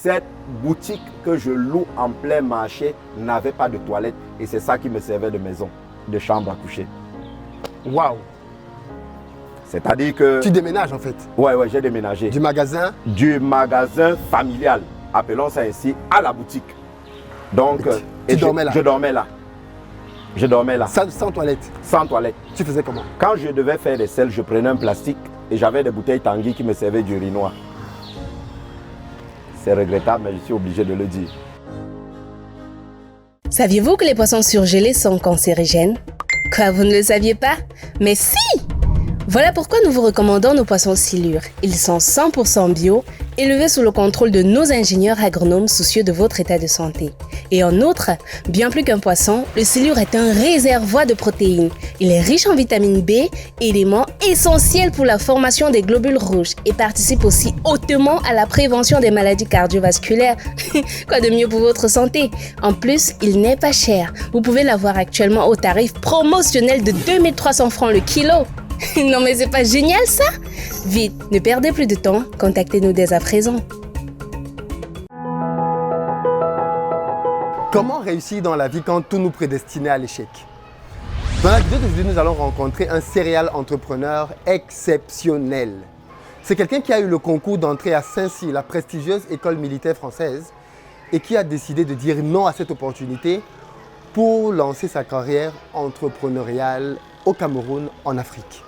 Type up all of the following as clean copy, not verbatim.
cette boutique que je loue en plein marché n'avait pas de toilette. Et c'est ça qui me servait de maison, de chambre à coucher. Waouh! C'est-à-dire que... Tu déménages en fait? Ouais, j'ai déménagé. Du magasin? Du magasin familial, appelons ça ainsi, à la boutique. Donc, tu dormais là? Je dormais là. Je dormais là. Sans toilette? Sans toilette. Tu faisais comment? Quand je devais faire des selles, je prenais un plastique et j'avais des bouteilles Tanguy qui me servaient du riz noir. C'est regrettable, mais je suis obligé de le dire. Saviez-vous que les poissons surgelés sont cancérigènes? Quoi, vous ne le saviez pas? Mais si! Voilà pourquoi nous vous recommandons nos poissons silure. Ils sont 100% bio, élevés sous le contrôle de nos ingénieurs agronomes soucieux de votre état de santé. Et en outre, bien plus qu'un poisson, le silure est un réservoir de protéines. Il est riche en vitamine B, élément essentiel pour la formation des globules rouges et participe aussi hautement à la prévention des maladies cardiovasculaires. Quoi de mieux pour votre santé? En plus, il n'est pas cher. Vous pouvez l'avoir actuellement au tarif promotionnel de 2300 francs le kilo. Non mais c'est pas génial ça? Vite, ne perdez plus de temps, contactez-nous dès à présent. Comment réussir dans la vie quand tout nous prédestinait à l'échec? Dans la vidéo d'aujourd'hui, nous allons rencontrer un serial entrepreneur exceptionnel. C'est quelqu'un qui a eu le concours d'entrée à Saint-Cyr, la prestigieuse école militaire française, et qui a décidé de dire non à cette opportunité pour lancer sa carrière entrepreneuriale au Cameroun, en Afrique.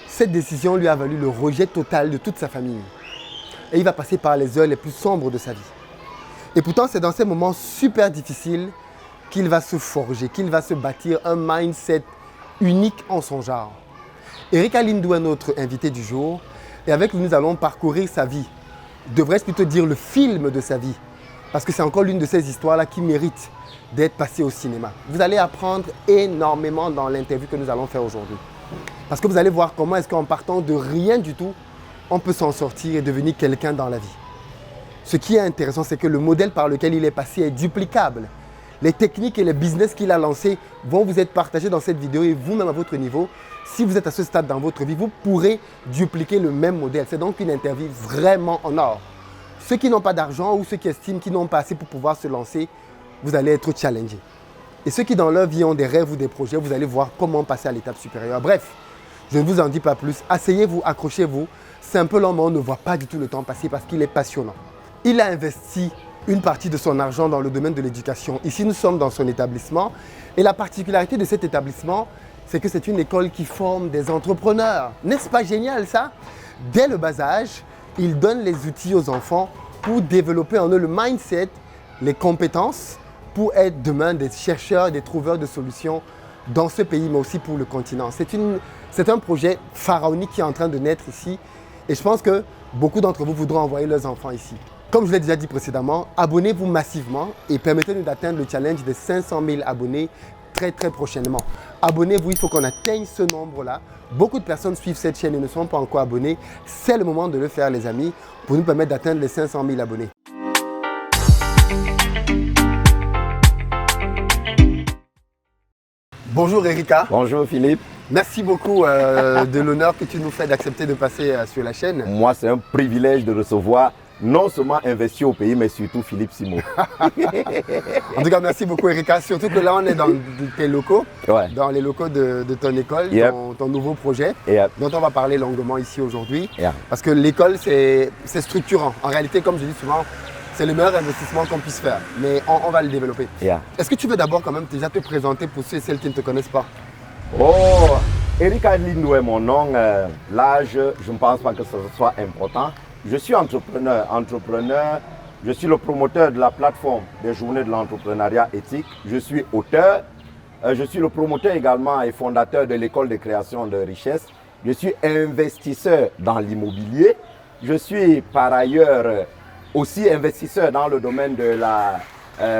Cette décision lui a valu le rejet total de toute sa famille. Et il va passer par les heures les plus sombres de sa vie. Et pourtant, c'est dans ces moments super difficiles qu'il va se forger, qu'il va se bâtir un mindset unique en son genre. Eric Alindou est notre invité du jour. Et avec lui, nous allons parcourir sa vie. Devrais-je plutôt dire le film de sa vie. Parce que c'est encore l'une de ces histoires-là qui mérite d'être passée au cinéma. Vous allez apprendre énormément dans l'interview que nous allons faire aujourd'hui. Parce que vous allez voir comment est-ce qu'en partant de rien du tout, on peut s'en sortir et devenir quelqu'un dans la vie. Ce qui est intéressant, c'est que le modèle par lequel il est passé est duplicable. Les techniques et les business qu'il a lancés vont vous être partagés dans cette vidéo et vous-même à votre niveau, si vous êtes à ce stade dans votre vie, vous pourrez dupliquer le même modèle. C'est donc une interview vraiment en or. Ceux qui n'ont pas d'argent ou ceux qui estiment qu'ils n'ont pas assez pour pouvoir se lancer, vous allez être challengés. Et ceux qui dans leur vie ont des rêves ou des projets, vous allez voir comment passer à l'étape supérieure. Bref, je ne vous en dis pas plus. Asseyez-vous, accrochez-vous. C'est un peu long, mais on ne voit pas du tout le temps passer parce qu'il est passionnant. Il a investi une partie de son argent dans le domaine de l'éducation. Ici, nous sommes dans son établissement. Et la particularité de cet établissement, c'est que c'est une école qui forme des entrepreneurs. N'est-ce pas génial ça? Dès le bas âge, il donne les outils aux enfants pour développer en eux le mindset, les compétences, pour être demain des chercheurs, des trouveurs de solutions dans ce pays, mais aussi pour le continent. C'est un projet pharaonique qui est en train de naître ici. Et je pense que beaucoup d'entre vous voudront envoyer leurs enfants ici. Comme je l'ai déjà dit précédemment, abonnez-vous massivement et permettez-nous d'atteindre le challenge des 500 000 abonnés très prochainement. Abonnez-vous, il faut qu'on atteigne ce nombre-là. Beaucoup de personnes suivent cette chaîne et ne sont pas encore abonnés. C'est le moment de le faire, les amis, pour nous permettre d'atteindre les 500 000 abonnés. Bonjour Erika. Bonjour Philippe. Merci beaucoup de l'honneur que tu nous fais d'accepter de passer sur la chaîne. Moi, c'est un privilège de recevoir non seulement investi au pays, mais surtout Philippe Simon. En tout cas, merci beaucoup Erika. Surtout que là, on est dans tes locaux, Ouais. dans les locaux de ton école, Yep. ton nouveau projet, Yep. dont on va parler longuement ici aujourd'hui. Yeah. Parce que l'école, c'est structurant. En réalité, comme je dis souvent, c'est le meilleur investissement qu'on puisse faire. Mais on va le développer. Yeah. Est-ce que tu veux d'abord quand même déjà te présenter pour ceux et celles qui ne te connaissent pas? Oh, Eric Alindou est mon nom. L'âge, je ne pense pas que ce soit important. Je suis entrepreneur. Je suis le promoteur de la plateforme des journées de l'entrepreneuriat éthique. Je suis auteur. Je suis le promoteur également et fondateur de l'école de création de richesse. Je suis investisseur dans l'immobilier. Je suis par ailleurs aussi investisseur dans le domaine de la,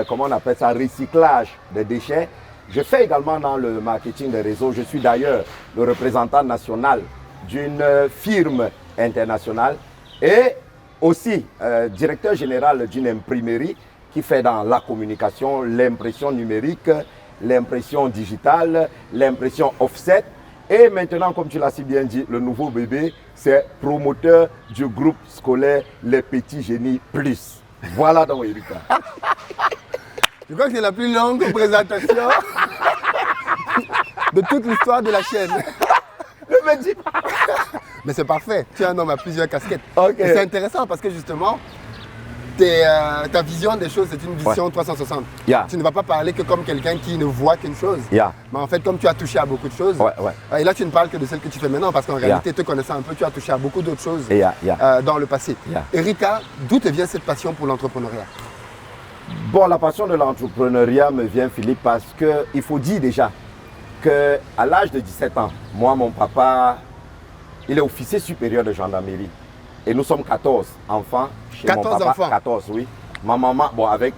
comment on appelle ça, recyclage des déchets. Je fais également dans le marketing des réseaux. Je suis d'ailleurs le représentant national d'une firme internationale et aussi directeur général d'une imprimerie qui fait dans la communication, l'impression numérique, l'impression digitale, l'impression offset. Et maintenant, comme tu l'as si bien dit, le nouveau bébé, c'est promoteur du groupe scolaire Les Petits Génies Plus. Voilà donc Erika. Je crois que c'est la plus longue présentation de toute l'histoire de la chaîne. Ne me dis pas. Mais c'est parfait, tu es un homme à plusieurs casquettes. Ok. Et c'est intéressant parce que justement, ta vision des choses, c'est une vision 360. Yeah. Tu ne vas pas parler que comme quelqu'un qui ne voit qu'une chose. Yeah. Mais en fait, comme tu as touché à beaucoup de choses, Ouais. et là tu ne parles que de celle que tu fais maintenant parce qu'en réalité, te connaissant un peu, tu as touché à beaucoup d'autres choses dans le passé. Yeah. Erika, d'où te vient cette passion pour l'entrepreneuriat? Bon, la passion de l'entrepreneuriat me vient, Philippe, parce qu'il faut dire déjà qu'à l'âge de 17 ans, moi, mon papa, il est officier supérieur de gendarmerie. Et nous sommes 14 enfants chez 14 mon papa. enfants. 14, oui. Ma maman, bon, avec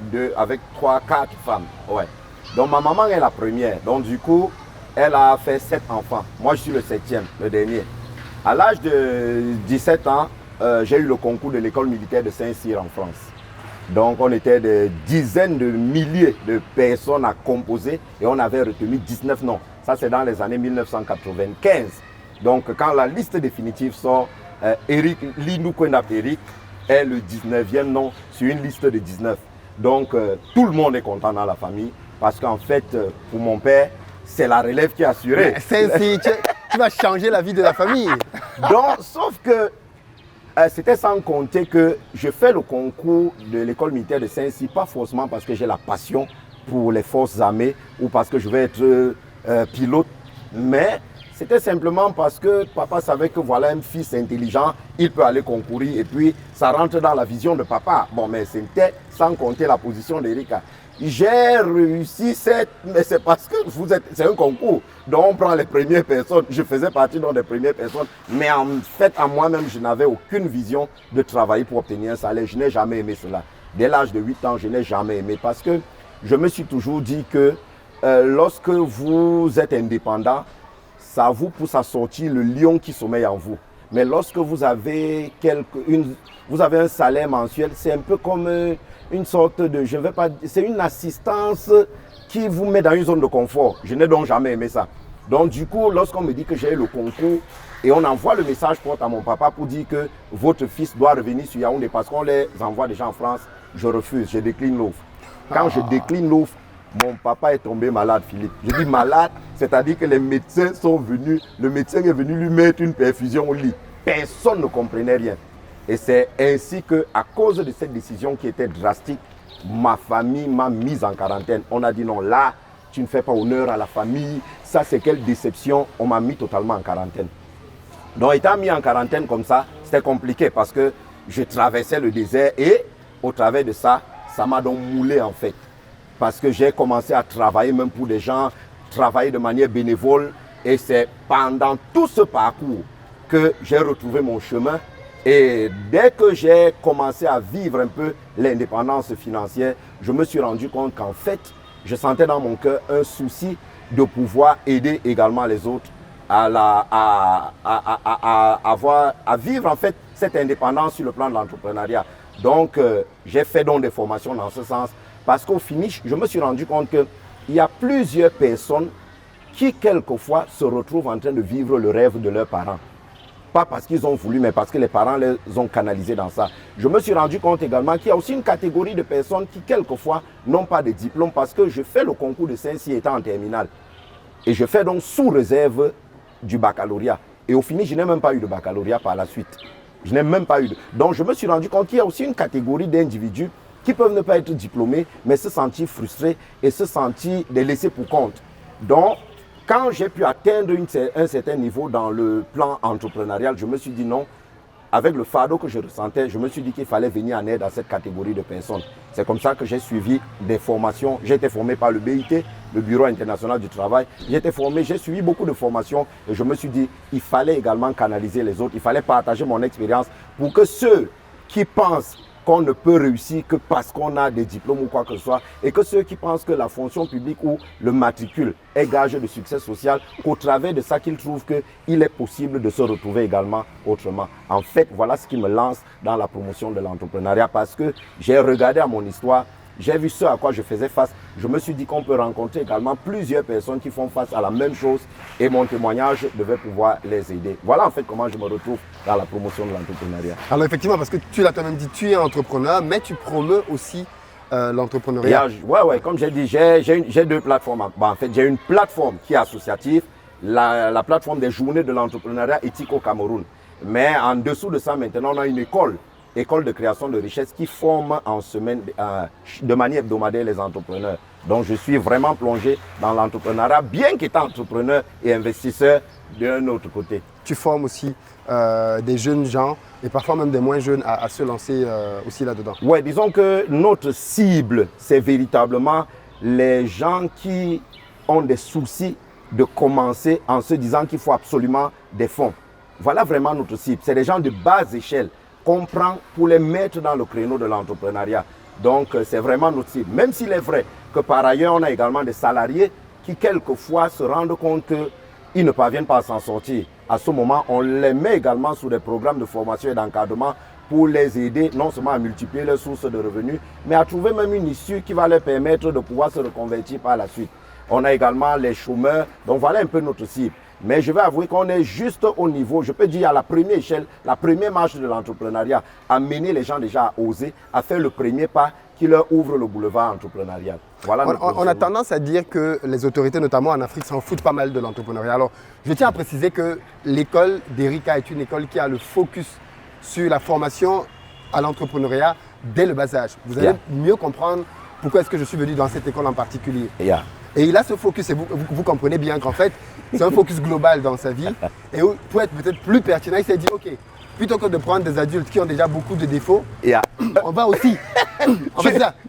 3, 4 femmes. Ouais. Donc, ma maman est la première. Donc, du coup, elle a fait 7 enfants. Moi, je suis le 7e, le dernier. À l'âge de 17 ans, j'ai eu le concours de l'école militaire de Saint-Cyr en France. Donc, on était des dizaines de milliers de personnes à composer et on avait retenu 19 noms. Ça, c'est dans les années 1995. Donc, quand la liste définitive sort, Eric Lindou Kouendap Eric est le 19e nom sur une liste de 19. Donc, tout le monde est content dans la famille parce qu'en fait, pour mon père, c'est la relève qui est assurée. Tu vas changer la vie de la famille. Donc, sauf que c'était sans compter que je fais le concours de l'école militaire de Saint-Cyr, pas forcément parce que j'ai la passion pour les forces armées ou parce que je vais être pilote, mais c'était simplement parce que papa savait que voilà un fils intelligent, il peut aller concourir et puis ça rentre dans la vision de papa. Bon, mais c'était sans compter la position d'Erika. J'ai réussi, mais c'est parce que c'est un concours. Donc on prend les premières personnes. Je faisais partie des premières personnes. Mais en fait, à moi-même, je n'avais aucune vision de travailler pour obtenir un salaire. Je n'ai jamais aimé cela. Dès l'âge de 8 ans, je n'ai jamais aimé. Parce que je me suis toujours dit que lorsque vous êtes indépendant, ça vous pousse à sortir le lion qui sommeille en vous. Mais lorsque vous avez un salaire mensuel, c'est un peu comme une sorte de, c'est une assistance qui vous met dans une zone de confort. Je n'ai donc jamais aimé ça. Donc du coup, lorsqu'on me dit que j'ai eu le concours et on envoie le message porte à mon papa pour dire que votre fils doit revenir sur Yaoundé parce qu'on les envoie déjà en France, je refuse, je décline l'offre. Quand je décline l'offre, mon papa est tombé malade, Philippe. Je dis malade, c'est-à-dire que les médecins sont venus, le médecin est venu lui mettre une perfusion au lit. Personne ne comprenait rien. Et c'est ainsi qu'à cause de cette décision qui était drastique, ma famille m'a mise en quarantaine. On a dit non, là, tu ne fais pas honneur à la famille. Ça, c'est quelle déception. On m'a mis totalement en quarantaine. Donc, étant mis en quarantaine comme ça, c'était compliqué parce que je traversais le désert et au travers de ça, ça m'a donc moulé en fait. Parce que j'ai commencé à travailler même pour des gens, travailler de manière bénévole. Et c'est pendant tout ce parcours que j'ai retrouvé mon chemin. Et dès que j'ai commencé à vivre un peu l'indépendance financière, je me suis rendu compte qu'en fait, je sentais dans mon cœur un souci de pouvoir aider également les autres à vivre en fait cette indépendance sur le plan de l'entrepreneuriat. Donc, j'ai fait donc des formations dans ce sens. Parce qu'au finish, je me suis rendu compte qu'il y a plusieurs personnes qui, quelquefois, se retrouvent en train de vivre le rêve de leurs parents. Pas parce qu'ils ont voulu, mais parce que les parents les ont canalisés dans ça. Je me suis rendu compte également qu'il y a aussi une catégorie de personnes qui, quelquefois, n'ont pas de diplôme parce que je fais le concours de Saint-Cyr étant en terminale. Et je fais donc sous réserve du baccalauréat. Et au finish, je n'ai même pas eu de baccalauréat par la suite. Je n'ai même pas eu de... Donc, je me suis rendu compte qu'il y a aussi une catégorie d'individus qui peuvent ne pas être diplômés, mais se sentir frustrés et se sentir des laissés pour compte. Donc, quand j'ai pu atteindre un certain niveau dans le plan entrepreneurial, je me suis dit non, avec le fardeau que je ressentais, je me suis dit qu'il fallait venir en aide à cette catégorie de personnes. C'est comme ça que j'ai suivi des formations. J'ai été formé par le BIT, le Bureau international du travail. J'ai suivi beaucoup de formations et je me suis dit il fallait également canaliser les autres, il fallait partager mon expérience pour que ceux qui pensent qu'on ne peut réussir que parce qu'on a des diplômes ou quoi que ce soit, et que ceux qui pensent que la fonction publique ou le matricule est gage de succès social, qu'au travers de ça qu'ils trouvent qu'il est possible de se retrouver également autrement. En fait, voilà ce qui me lance dans la promotion de l'entrepreneuriat parce que j'ai regardé à mon histoire j'ai vu ce à quoi je faisais face. Je me suis dit qu'on peut rencontrer également plusieurs personnes qui font face à la même chose et mon témoignage devait pouvoir les aider. Voilà en fait comment je me retrouve dans la promotion de l'entrepreneuriat. Alors effectivement, parce que tu l'as toi-même dit, tu es entrepreneur, mais tu promeus aussi l'entrepreneuriat. Ouais, comme j'ai dit, j'ai deux plateformes. En fait, j'ai une plateforme qui est associative, la plateforme des journées de l'entrepreneuriat éthique au Cameroun. Mais en dessous de ça, maintenant, on a une école de création de richesse qui forme en semaine, de manière hebdomadaire les entrepreneurs. Donc, je suis vraiment plongé dans l'entrepreneuriat, bien qu'étant entrepreneur et investisseur d'un autre côté. Tu formes aussi des jeunes gens et parfois même des moins jeunes à se lancer aussi là-dedans. Ouais, disons que notre cible, c'est véritablement les gens qui ont des soucis de commencer en se disant qu'il faut absolument des fonds. Voilà vraiment notre cible. C'est des gens de bas échelle qu'on prend pour les mettre dans le créneau de l'entrepreneuriat. Donc, c'est vraiment notre cible. Même s'il est vrai que par ailleurs, on a également des salariés qui, quelquefois, se rendent compte qu'ils ne parviennent pas à s'en sortir. À ce moment, on les met également sous des programmes de formation et d'encadrement pour les aider non seulement à multiplier leurs sources de revenus, mais à trouver même une issue qui va leur permettre de pouvoir se reconvertir par la suite. On a également les chômeurs. Donc, voilà un peu notre cible. Mais je vais avouer qu'on est juste au niveau, je peux dire à la première échelle, la première marche de l'entrepreneuriat, amener les gens déjà à oser, à faire le premier pas qui leur ouvre le boulevard entrepreneurial. Voilà on a tendance à dire que les autorités, notamment en Afrique, s'en foutent pas mal de l'entrepreneuriat. Alors, je tiens à préciser que l'école d'Erika est une école qui a le focus sur la formation à l'entrepreneuriat dès le bas âge. Vous allez mieux comprendre pourquoi est-ce que je suis venu dans cette école en particulier. Et il a ce focus, et vous comprenez bien qu'en fait, c'est un focus global dans sa vie. Et pour être peut-être plus pertinent, il s'est dit, ok, plutôt que de prendre des adultes qui ont déjà beaucoup de défauts, on va aussi...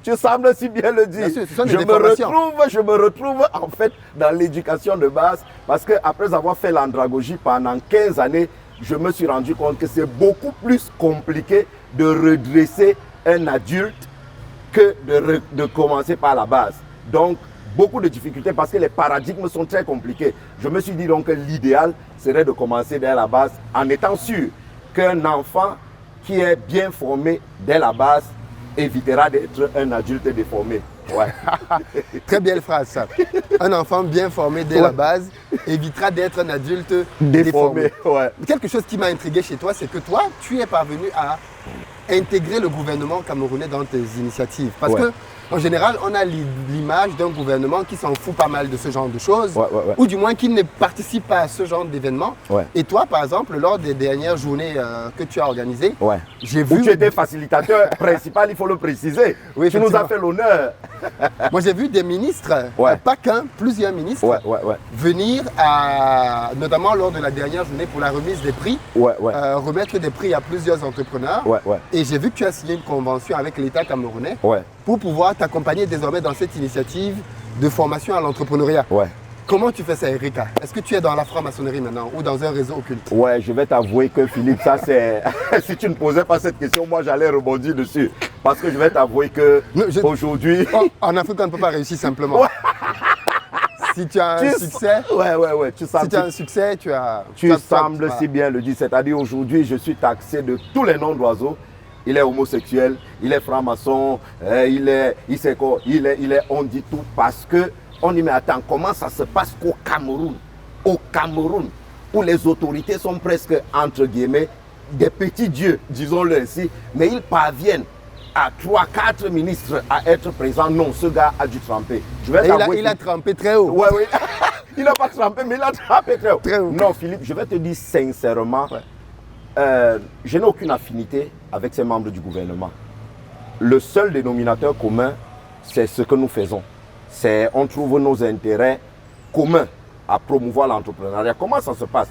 Tu sembles si bien le dire. Bien sûr, je me retrouve en fait dans l'éducation de base parce qu'après avoir fait l'andragogie pendant 15 années, je me suis rendu compte que c'est beaucoup plus compliqué de redresser un adulte que de commencer par la base. Donc, beaucoup de difficultés parce que les paradigmes sont très compliqués. Je me suis dit donc que l'idéal serait de commencer dès la base en étant sûr qu'un enfant qui est bien formé dès la base évitera d'être un adulte déformé. Ouais. Très belle phrase ça. Un enfant bien formé dès la base évitera d'être un adulte déformé. Ouais. Quelque chose qui m'a intrigué chez toi, c'est que toi, tu es parvenu à intégrer le gouvernement camerounais dans tes initiatives. Parce que en général, on a l'image d'un gouvernement qui s'en fout pas mal de ce genre de choses, ou du moins qui ne participe pas à ce genre d'événements. Et toi, par exemple, lors des dernières journées que tu as organisées, j'ai vu... Où tu étais facilitateur principal, il faut le préciser. Oui, tu nous as fait l'honneur. Moi, j'ai vu des ministres, pas qu'un, plusieurs ministres, venir, notamment lors de la dernière journée pour la remise des prix, remettre des prix à plusieurs entrepreneurs. Et j'ai vu que tu as signé une convention avec l'État camerounais pour pouvoir t'accompagner désormais dans cette initiative de formation à l'entrepreneuriat. Comment tu fais ça, Erika? Est-ce que tu es dans la franc-maçonnerie maintenant ou dans un réseau occulte? Ouais, je vais t'avouer que Philippe, ça c'est... si tu ne posais pas cette question, moi j'allais rebondir dessus. Parce que je vais t'avouer que aujourd'hui... En Afrique, on ne peut pas réussir simplement. Si tu as un succès, si tu as un succès, tu sembles si bien le dire. C'est-à-dire aujourd'hui, je suis taxé de tous les noms d'oiseaux. Il est homosexuel, il est franc-maçon, on dit tout parce que on dit mais attends, comment ça se passe qu'au Cameroun, où les autorités sont presque entre guillemets des petits dieux, disons-le ainsi, mais ils parviennent à 3-4 ministres à être présents. Non, ce gars a dû tremper. Il a trempé très haut. Il n'a pas trempé, mais il a trempé très haut. Non, Philippe, je vais te dire sincèrement, je n'ai aucune affinité avec ces membres du gouvernement. Le seul dénominateur commun, c'est ce que nous faisons. On trouve nos intérêts communs à promouvoir l'entrepreneuriat. Comment ça se passe?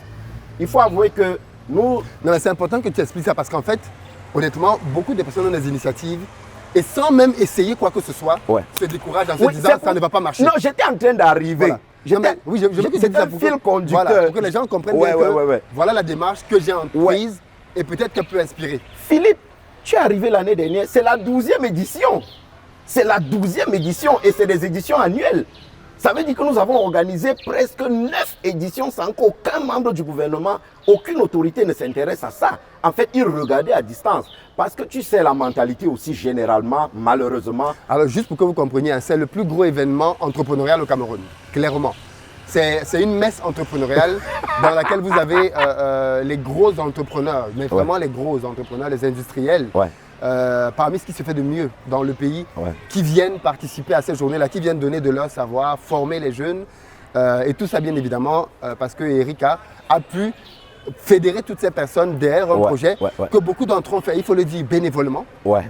Il faut avouer que nous... Non, c'est important que tu expliques ça parce qu'en fait, honnêtement, beaucoup de personnes ont des initiatives et sans même essayer quoi que ce soit, se découragent en se disant ça ne va pas marcher. Non, j'étais en train d'arriver. Je veux que c'est un fil conducteur. Pour que les gens comprennent bien que voilà la démarche que j'ai entreprise et peut-être qu'elle peut inspirer. Philippe, tu es arrivé l'année dernière, c'est la 12e édition. C'est la 12e édition et c'est des éditions annuelles. Ça veut dire que nous avons organisé presque 9 éditions sans qu'aucun membre du gouvernement, aucune autorité ne s'intéresse à ça. En fait, ils regardaient à distance. Parce que tu sais, la mentalité aussi, généralement, malheureusement... Alors, juste pour que vous compreniez, hein, c'est le plus gros événement entrepreneurial au Cameroun, clairement. C'est une messe entrepreneuriale dans laquelle vous avez les gros entrepreneurs, mais vraiment les gros entrepreneurs, les industriels, parmi ce qui se fait de mieux dans le pays, qui viennent participer à cette journée-là, qui viennent donner de leur savoir, former les jeunes. Et tout ça, bien évidemment, parce que Erika a pu fédérer toutes ces personnes derrière un projet que beaucoup d'entre eux ont fait, il faut le dire, bénévolement.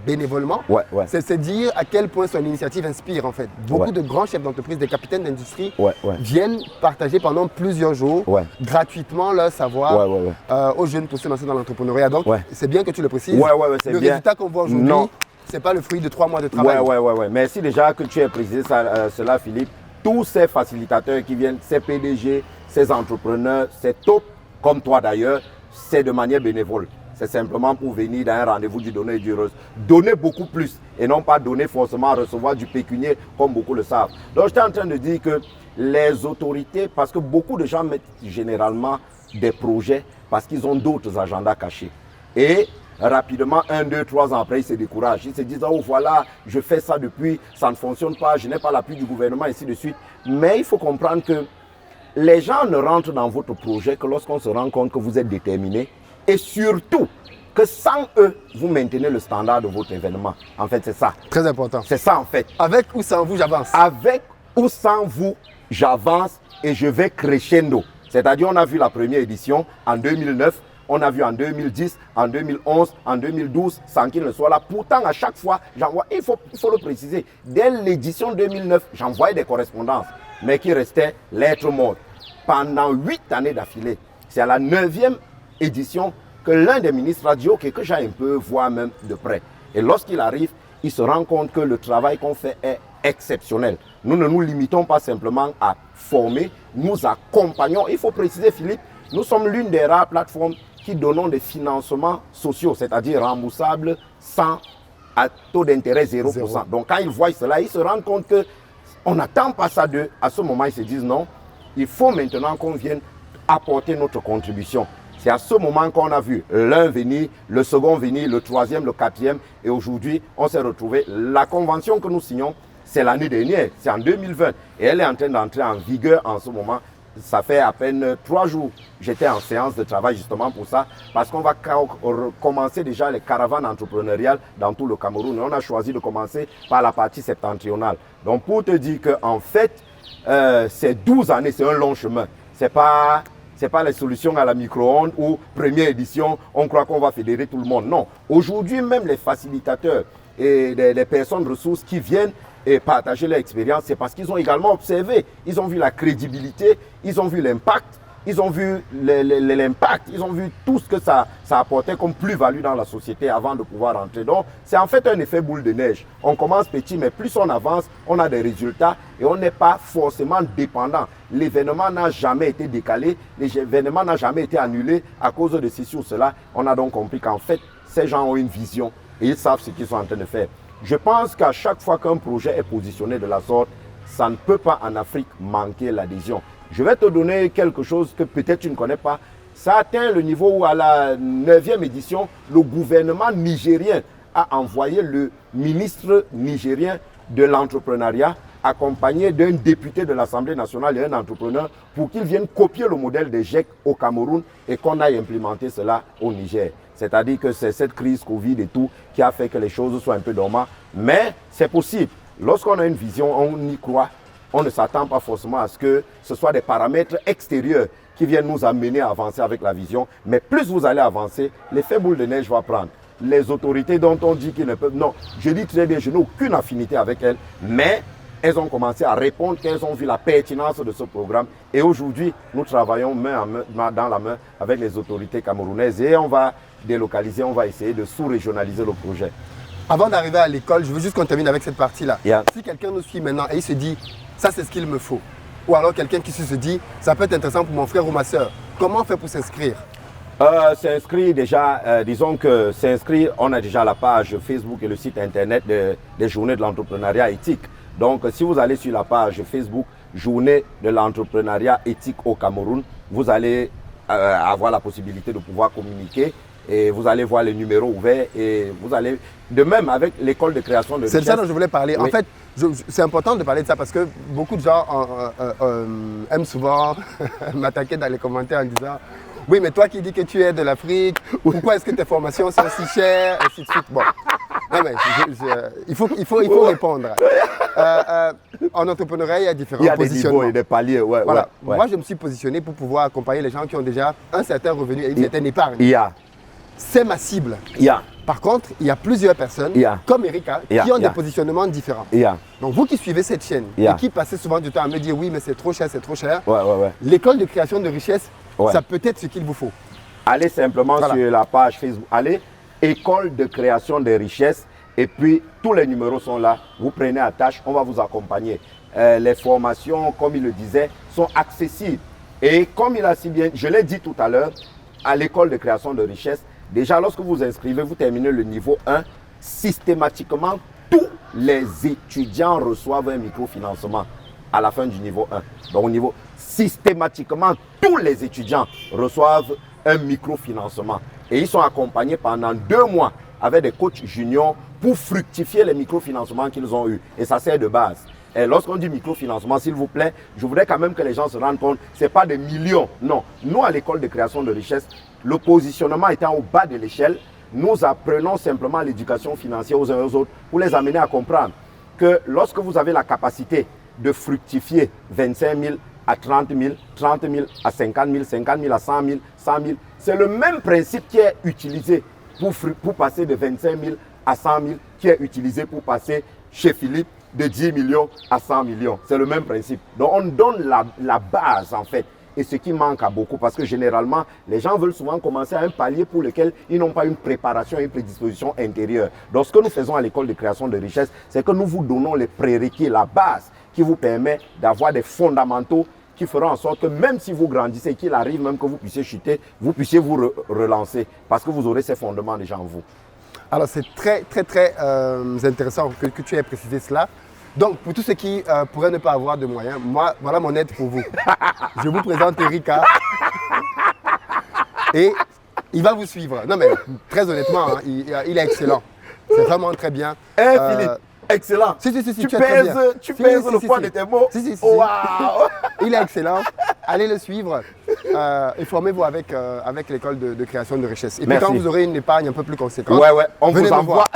Bénévolement, c'est dire à quel point son initiative inspire en fait. Beaucoup de grands chefs d'entreprise, des capitaines d'industrie viennent partager pendant plusieurs jours gratuitement leur savoir aux jeunes pour se lancer dans l'entrepreneuriat. Donc, c'est bien que tu le précises. Le résultat qu'on voit aujourd'hui, ce n'est pas le fruit de 3 mois de travail. Merci déjà que tu aies précisé cela, Philippe. Tous ces facilitateurs qui viennent, ces PDG, ces entrepreneurs, ces top, comme toi d'ailleurs, c'est de manière bénévole. C'est simplement pour venir dans un rendez-vous du donner et du recevoir. Donner beaucoup plus et non pas donner forcément à recevoir du pécunier comme beaucoup le savent. Donc j'étais en train de dire que les autorités, parce que beaucoup de gens mettent généralement des projets parce qu'ils ont d'autres agendas cachés. Et rapidement, 1, 2, 3 ans après, ils se découragent. Ils se disent, oh voilà, je fais ça depuis, ça ne fonctionne pas, je n'ai pas l'appui du gouvernement, ainsi de suite. Mais il faut comprendre que les gens ne rentrent dans votre projet que lorsqu'on se rend compte que vous êtes déterminé et surtout que sans eux, vous maintenez le standard de votre événement. En fait, c'est ça. Très important. C'est ça en fait. Avec ou sans vous, j'avance. Avec ou sans vous, j'avance et je vais crescendo. C'est-à-dire, on a vu la première édition en 2009, on a vu en 2010, en 2011, en 2012, sans qu'il ne soit là. Pourtant, à chaque fois, j'envoie, il faut le préciser, dès l'édition 2009, j'envoyais des correspondances, mais qui restaient lettres mortes. Pendant 8 années d'affilée, c'est à la 9e édition que l'un des ministres a dit, ok, que j'ai un peu voir même de près. Et lorsqu'il arrive, il se rend compte que le travail qu'on fait est exceptionnel. Nous ne nous limitons pas simplement à former, nous accompagnons. Il faut préciser, Philippe, nous sommes l'une des rares plateformes qui donnons des financements sociaux, c'est-à-dire remboursables sans à taux d'intérêt 0%. Donc quand ils voient cela, ils se rendent compte qu'on n'attend pas ça d'eux. À ce moment, ils se disent non, il faut maintenant qu'on vienne apporter notre contribution. C'est à ce moment qu'on a vu l'un venir, le second venir, le troisième, le quatrième. Et aujourd'hui, on s'est retrouvé. La convention que nous signons, c'est l'année dernière, c'est en 2020. Et elle est en train d'entrer en vigueur en ce moment. Ça fait à peine 3 jours. J'étais en séance de travail justement pour ça. Parce qu'on va commencer déjà les caravanes entrepreneuriales dans tout le Cameroun. Et on a choisi de commencer par la partie septentrionale. Donc pour te dire qu'en fait, ces 12 années, c'est un long chemin. C'est pas les solutions à la micro-ondes ou première édition, on croit qu'on va fédérer tout le monde. Non. Aujourd'hui, même les facilitateurs et les personnes ressources qui viennent et partager leur expérience, c'est parce qu'ils ont également observé. Ils ont vu la crédibilité, ils ont vu l'impact, ils ont vu l'impact, ils ont vu tout ce que ça apportait comme plus-value dans la société avant de pouvoir entrer. Donc, c'est en fait un effet boule de neige. On commence petit, mais plus on avance, on a des résultats et on n'est pas forcément dépendant. L'événement n'a jamais été décalé, l'événement n'a jamais été annulé à cause de ceci ou cela. On a donc compris qu'en fait, ces gens ont une vision et ils savent ce qu'ils sont en train de faire. Je pense qu'à chaque fois qu'un projet est positionné de la sorte, ça ne peut pas en Afrique manquer l'adhésion. Je vais te donner quelque chose que peut-être tu ne connais pas. Ça atteint le niveau où à la 9e édition, le gouvernement nigérien a envoyé le ministre nigérien de l'entrepreneuriat accompagné d'un député de l'Assemblée nationale et un entrepreneur pour qu'ils viennent copier le modèle des GIEC au Cameroun et qu'on aille implémenter cela au Niger. C'est-à-dire que c'est cette crise Covid et tout qui a fait que les choses soient un peu dormantes. Mais c'est possible. Lorsqu'on a une vision, on y croit. On ne s'attend pas forcément à ce que ce soit des paramètres extérieurs qui viennent nous amener à avancer avec la vision. Mais plus vous allez avancer, l'effet boule de neige va prendre. Les autorités dont on dit qu'ils ne peuvent... Non, je dis très bien, je n'ai aucune affinité avec elles. Mais elles ont commencé à répondre qu'elles ont vu la pertinence de ce programme. Et aujourd'hui, nous travaillons main dans la main avec les autorités camerounaises. Et on va délocaliser, on va essayer de sous-régionaliser le projet. Avant d'arriver à l'école, je veux juste qu'on termine avec cette partie-là. Yeah. Si quelqu'un nous suit maintenant et il se dit, ça c'est ce qu'il me faut. Ou alors quelqu'un qui se dit, ça peut être intéressant pour mon frère ou ma soeur. Comment on fait pour s'inscrire? S'inscrire déjà, disons que s'inscrire, on a déjà la page Facebook et le site internet des journées de l'entrepreneuriat éthique. Donc si vous allez sur la page Facebook journée de l'entrepreneuriat éthique au Cameroun, vous allez avoir la possibilité de pouvoir communiquer et vous allez voir les numéros ouverts et vous allez, de même avec l'école de création de richesse. C'est de ça dont je voulais parler. Oui. En fait, c'est important de parler de ça parce que beaucoup de gens aiment souvent m'attaquer dans les commentaires en disant « Oui, mais toi qui dis que tu es de l'Afrique, pourquoi est-ce que tes formations sont si chères ?» et ainsi de suite. Bon, non, mais il faut répondre. En entrepreneuriat, il y a différents positionnements. Il y a des niveaux et des paliers. Ouais, voilà. ouais. Moi, je me suis positionné pour pouvoir accompagner les gens qui ont déjà un certain revenu et une certaine épargne. Il y a. C'est ma cible. Il y a. Par contre, il y a plusieurs personnes, comme Erika, qui ont des positionnements différents. Donc, vous qui suivez cette chaîne et qui passez souvent du temps à me dire « Oui, mais c'est trop cher, l'école de création de richesse, ça peut être ce qu'il vous faut. Allez simplement sur la page Facebook. Allez, école de création de richesse. Et puis, tous les numéros sont là. Vous prenez à tâche, on va vous accompagner. Les formations, comme il le disait, sont accessibles. Et comme il a si bien, je l'ai dit tout à l'heure, à l'école de création de richesse, déjà, lorsque vous inscrivez, vous terminez le niveau 1, systématiquement, tous les étudiants reçoivent un microfinancement à la fin du niveau 1. Donc, au niveau, systématiquement, tous les étudiants reçoivent un microfinancement. Et ils sont accompagnés pendant 2 mois avec des coachs juniors pour fructifier les microfinancements qu'ils ont eus. Et ça sert de base. Et lorsqu'on dit microfinancement, s'il vous plaît, je voudrais quand même que les gens se rendent compte, ce n'est pas des millions. Non, nous à l'école de création de richesse, le positionnement étant au bas de l'échelle, nous apprenons simplement l'éducation financière aux uns et aux autres pour les amener à comprendre que lorsque vous avez la capacité de fructifier 25 000 à 30 000, 30 000 à 50 000, 50 000 à 100 000, 100 000, c'est le même principe qui est utilisé pour passer de 25 000 à 100 000, qui est utilisé pour passer chez Philippe de 10 millions à 100 millions. C'est le même principe. Donc on donne la base en fait. Et ce qui manque à beaucoup, parce que généralement, les gens veulent souvent commencer à un palier pour lequel ils n'ont pas une préparation, une prédisposition intérieure. Donc ce que nous faisons à l'école de création de richesse, c'est que nous vous donnons les prérequis, la base qui vous permet d'avoir des fondamentaux qui feront en sorte que même si vous grandissez, qu'il arrive même que vous puissiez chuter, vous puissiez vous relancer parce que vous aurez ces fondements déjà en vous. Alors c'est très intéressant que tu aies précisé cela. Donc pour tous ceux qui pourraient ne pas avoir de moyens, moi voilà mon aide pour vous. Je vous présente Erika et il va vous suivre. Non mais très honnêtement, hein, il est excellent. C'est vraiment très bien. Philippe, excellent. Si, tu pèses le poids de tes mots. Wow. Il est excellent. Allez le suivre et formez-vous avec l'école de création de richesse. Et puis quand vous aurez une épargne un peu plus conséquente, on vous envoie.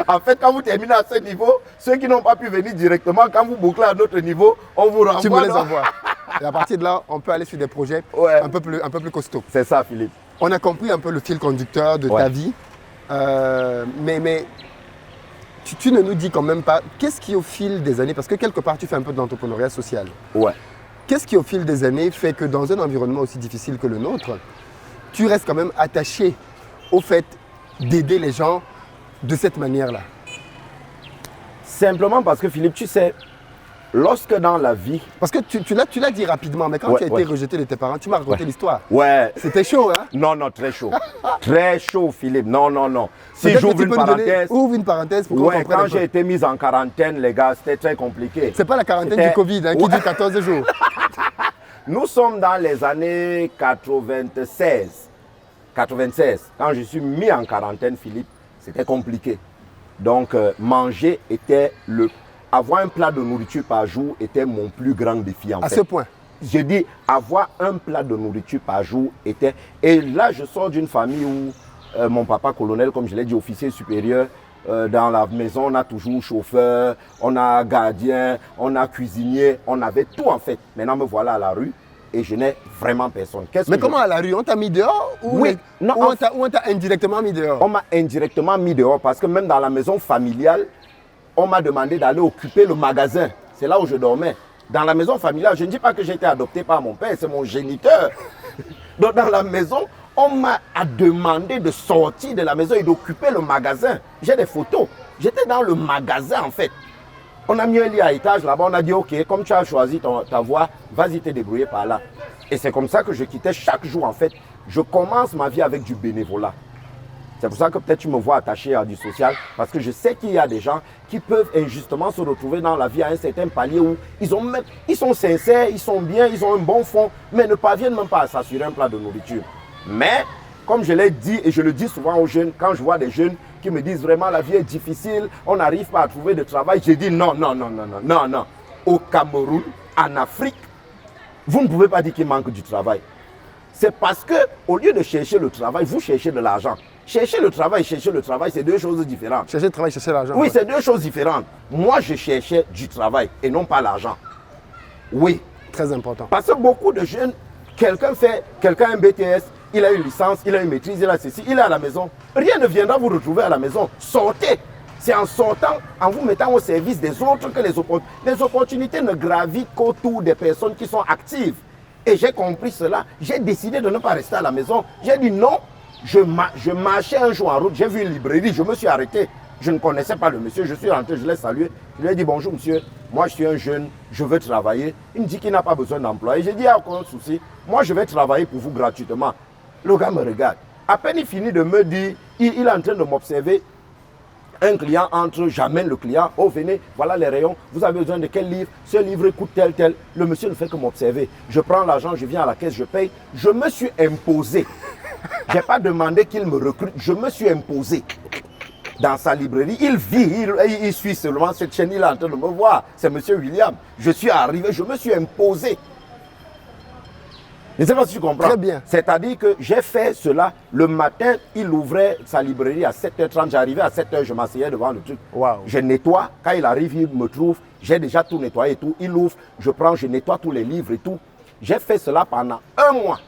En fait, quand vous terminez à ce niveau, ceux qui n'ont pas pu venir directement, quand vous bouclez à notre niveau, on vous renvoie. Tu me les envoies. Et à partir de là, on peut aller sur des projets un peu plus costauds. C'est ça, Philippe. On a compris un peu le fil conducteur de ta vie. Mais tu ne nous dis quand même pas, qu'est-ce qui au fil des années, parce que quelque part tu fais un peu de l'entrepreneuriat social. Qu'est-ce qui au fil des années fait que dans un environnement aussi difficile que le nôtre, tu restes quand même attaché au fait d'aider les gens de cette manière-là? Simplement parce que Philippe, tu sais, lorsque dans la vie... Parce que tu l'as dit rapidement, mais quand tu as été rejeté de tes parents, tu m'as raconté l'histoire. C'était chaud, hein? Non, très chaud. Très chaud, Philippe. Non. Si j'ouvre une parenthèse... Ouvre une parenthèse pour qu'on comprenne. Quand j'ai été mis en quarantaine, les gars, c'était très compliqué. C'est pas la quarantaine du Covid qui dure 14 jours. Nous sommes dans les années 96. Quand je suis mis en quarantaine, Philippe, c'était compliqué. Donc, manger était avoir un plat de nourriture par jour était mon plus grand défi en fait. À ce point? Je dis, avoir un plat de nourriture par jour était... Et là, je sors d'une famille où mon papa colonel, comme je l'ai dit, officier supérieur, dans la maison, on a toujours chauffeur, on a gardien, on a cuisinier, on avait tout en fait. Maintenant, me voilà à la rue. Et je n'ai vraiment personne. Mais comment à la rue? On t'a mis dehors ou on t'a indirectement mis dehors? On m'a indirectement mis dehors parce que même dans la maison familiale, on m'a demandé d'aller occuper le magasin. C'est là où je dormais. Dans la maison familiale, je ne dis pas que j'ai été adopté par mon père, c'est mon géniteur. Donc dans la maison, on m'a demandé de sortir de la maison et d'occuper le magasin. J'ai des photos. J'étais dans le magasin en fait. On a mis un lit à étage là-bas, on a dit ok, comme tu as choisi ta voie, vas-y te débrouiller par là. Et c'est comme ça que je quittais chaque jour en fait. Je commence ma vie avec du bénévolat. C'est pour ça que peut-être tu me vois attaché à du social, parce que je sais qu'il y a des gens qui peuvent injustement se retrouver dans la vie à un certain palier où ils sont sincères, ils sont bien, ils ont un bon fond, mais ne parviennent même pas à s'assurer un plat de nourriture. Mais, comme je l'ai dit et je le dis souvent aux jeunes, quand je vois des jeunes qui me disent vraiment la vie est difficile, on n'arrive pas à trouver de travail, je dis non. Au Cameroun, en Afrique, vous ne pouvez pas dire qu'il manque du travail. C'est parce que, au lieu de chercher le travail, vous cherchez de l'argent. Chercher le travail, c'est deux choses différentes. Chercher le travail, chercher l'argent. Oui, c'est deux choses différentes. Moi, je cherchais du travail et non pas l'argent. Oui. Très important. Parce que beaucoup de jeunes, quelqu'un a un BTS, il a une licence, il a une maîtrise, il a ceci, il est à la maison. Rien ne viendra vous retrouver à la maison. Sortez. C'est en sortant, en vous mettant au service des autres que les opportunités ne gravitent qu'autour des personnes qui sont actives. Et j'ai compris cela. J'ai décidé de ne pas rester à la maison. J'ai dit non. Je marchais un jour en route, j'ai vu une librairie, je me suis arrêté. Je ne connaissais pas le monsieur, je suis rentré, je l'ai salué. Je lui ai dit bonjour monsieur, moi je suis un jeune, je veux travailler. Il me dit qu'il n'a pas besoin d'employé. J'ai dit, il n'y a aucun souci, moi je vais travailler pour vous gratuitement. Le gars me regarde. À peine il finit de me dire, il est en train de m'observer. Un client entre, j'amène le client, oh venez, voilà les rayons, vous avez besoin de quel livre, ce livre coûte tel. Le monsieur ne fait que m'observer. Je prends l'argent, je viens à la caisse, je paye. Je me suis imposé. Je n'ai pas demandé qu'il me recrute, je me suis imposé. Dans sa librairie, il vit, il suit seulement cette chaîne, il est en train de me voir. C'est monsieur William. Je suis arrivé, je me suis imposé. Je ne sais pas si tu comprends. Très bien. C'est-à-dire que j'ai fait cela. Le matin, il ouvrait sa librairie à 7h30. J'arrivais à 7h, je m'asseyais devant le truc. Wow. Je nettoie. Quand il arrive, il me trouve. J'ai déjà tout nettoyé et tout. Il ouvre, je prends, je nettoie tous les livres et tout. J'ai fait cela pendant un mois.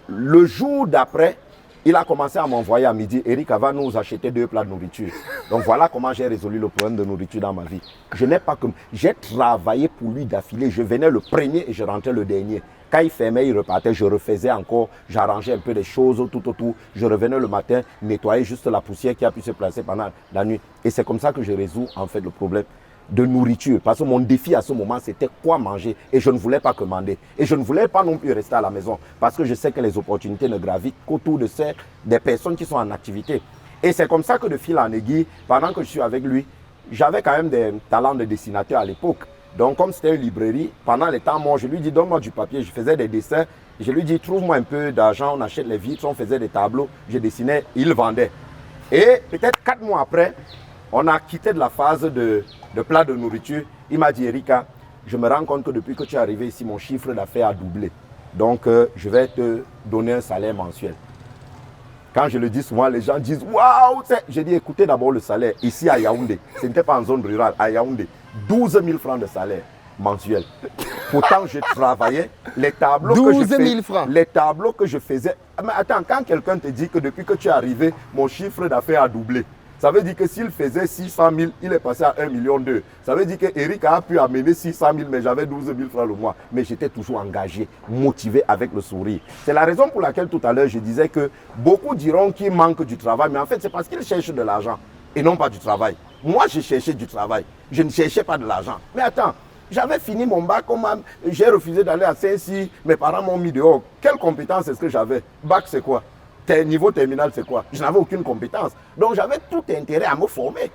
Le jour d'après, il a commencé à m'envoyer à midi. Eric va nous acheter 2 plats de nourriture. Donc voilà comment j'ai résolu le problème de nourriture dans ma vie. Je n'ai pas comme. J'ai travaillé pour lui d'affilée. Je venais le premier et je rentrais le dernier. Quand il fermait, il repartait. Je refaisais encore. J'arrangeais un peu des choses tout autour. Je revenais le matin, nettoyer juste la poussière qui a pu se placer pendant la nuit. Et c'est comme ça que je résous en fait le problème de nourriture. Parce que mon défi à ce moment, c'était quoi manger. Et je ne voulais pas commander. Et je ne voulais pas non plus rester à la maison. Parce que je sais que les opportunités ne gravitent qu'autour de des personnes qui sont en activité. Et c'est comme ça que de fil en aiguille, pendant que je suis avec lui, j'avais quand même des talents de dessinateur à l'époque. Donc comme c'était une librairie, pendant les temps morts, je lui dis donne-moi du papier. Je faisais des dessins. Je lui dis trouve-moi un peu d'argent, on achète les vitres, on faisait des tableaux. Je dessinais, il vendait. Et peut-être 4 mois après, on a quitté de la phase de plat de nourriture. Il m'a dit, Erika, je me rends compte que depuis que tu es arrivé ici, mon chiffre d'affaires a doublé. Donc, je vais te donner un salaire mensuel. Quand je le dis souvent, les gens disent, waouh! J'ai dit, écoutez d'abord le salaire. Ici à Yaoundé, ce n'était pas en zone rurale, à Yaoundé, 12 000 francs de salaire mensuel. Pourtant, je travaillais. Les tableaux 12 000 francs. Les tableaux que je faisais. Mais attends, quand quelqu'un te dit que depuis que tu es arrivé, mon chiffre d'affaires a doublé, ça veut dire que s'il faisait 600 000, il est passé à 1,2 million. Ça veut dire que Eric a pu amener 600 000, mais j'avais 12 000 francs le mois. Mais j'étais toujours engagé, motivé avec le sourire. C'est la raison pour laquelle tout à l'heure, je disais que beaucoup diront qu'il manque du travail. Mais en fait, c'est parce qu'ils cherchent de l'argent et non pas du travail. Moi, je cherchais du travail. Je ne cherchais pas de l'argent. Mais attends, j'avais fini mon bac, j'ai refusé d'aller à Saint-Cyr. Mes parents m'ont mis dehors. Quelle compétence est-ce que j'avais? Bac, c'est quoi? Niveau terminal, c'est quoi? Je n'avais aucune compétence. Donc, j'avais tout intérêt à me former.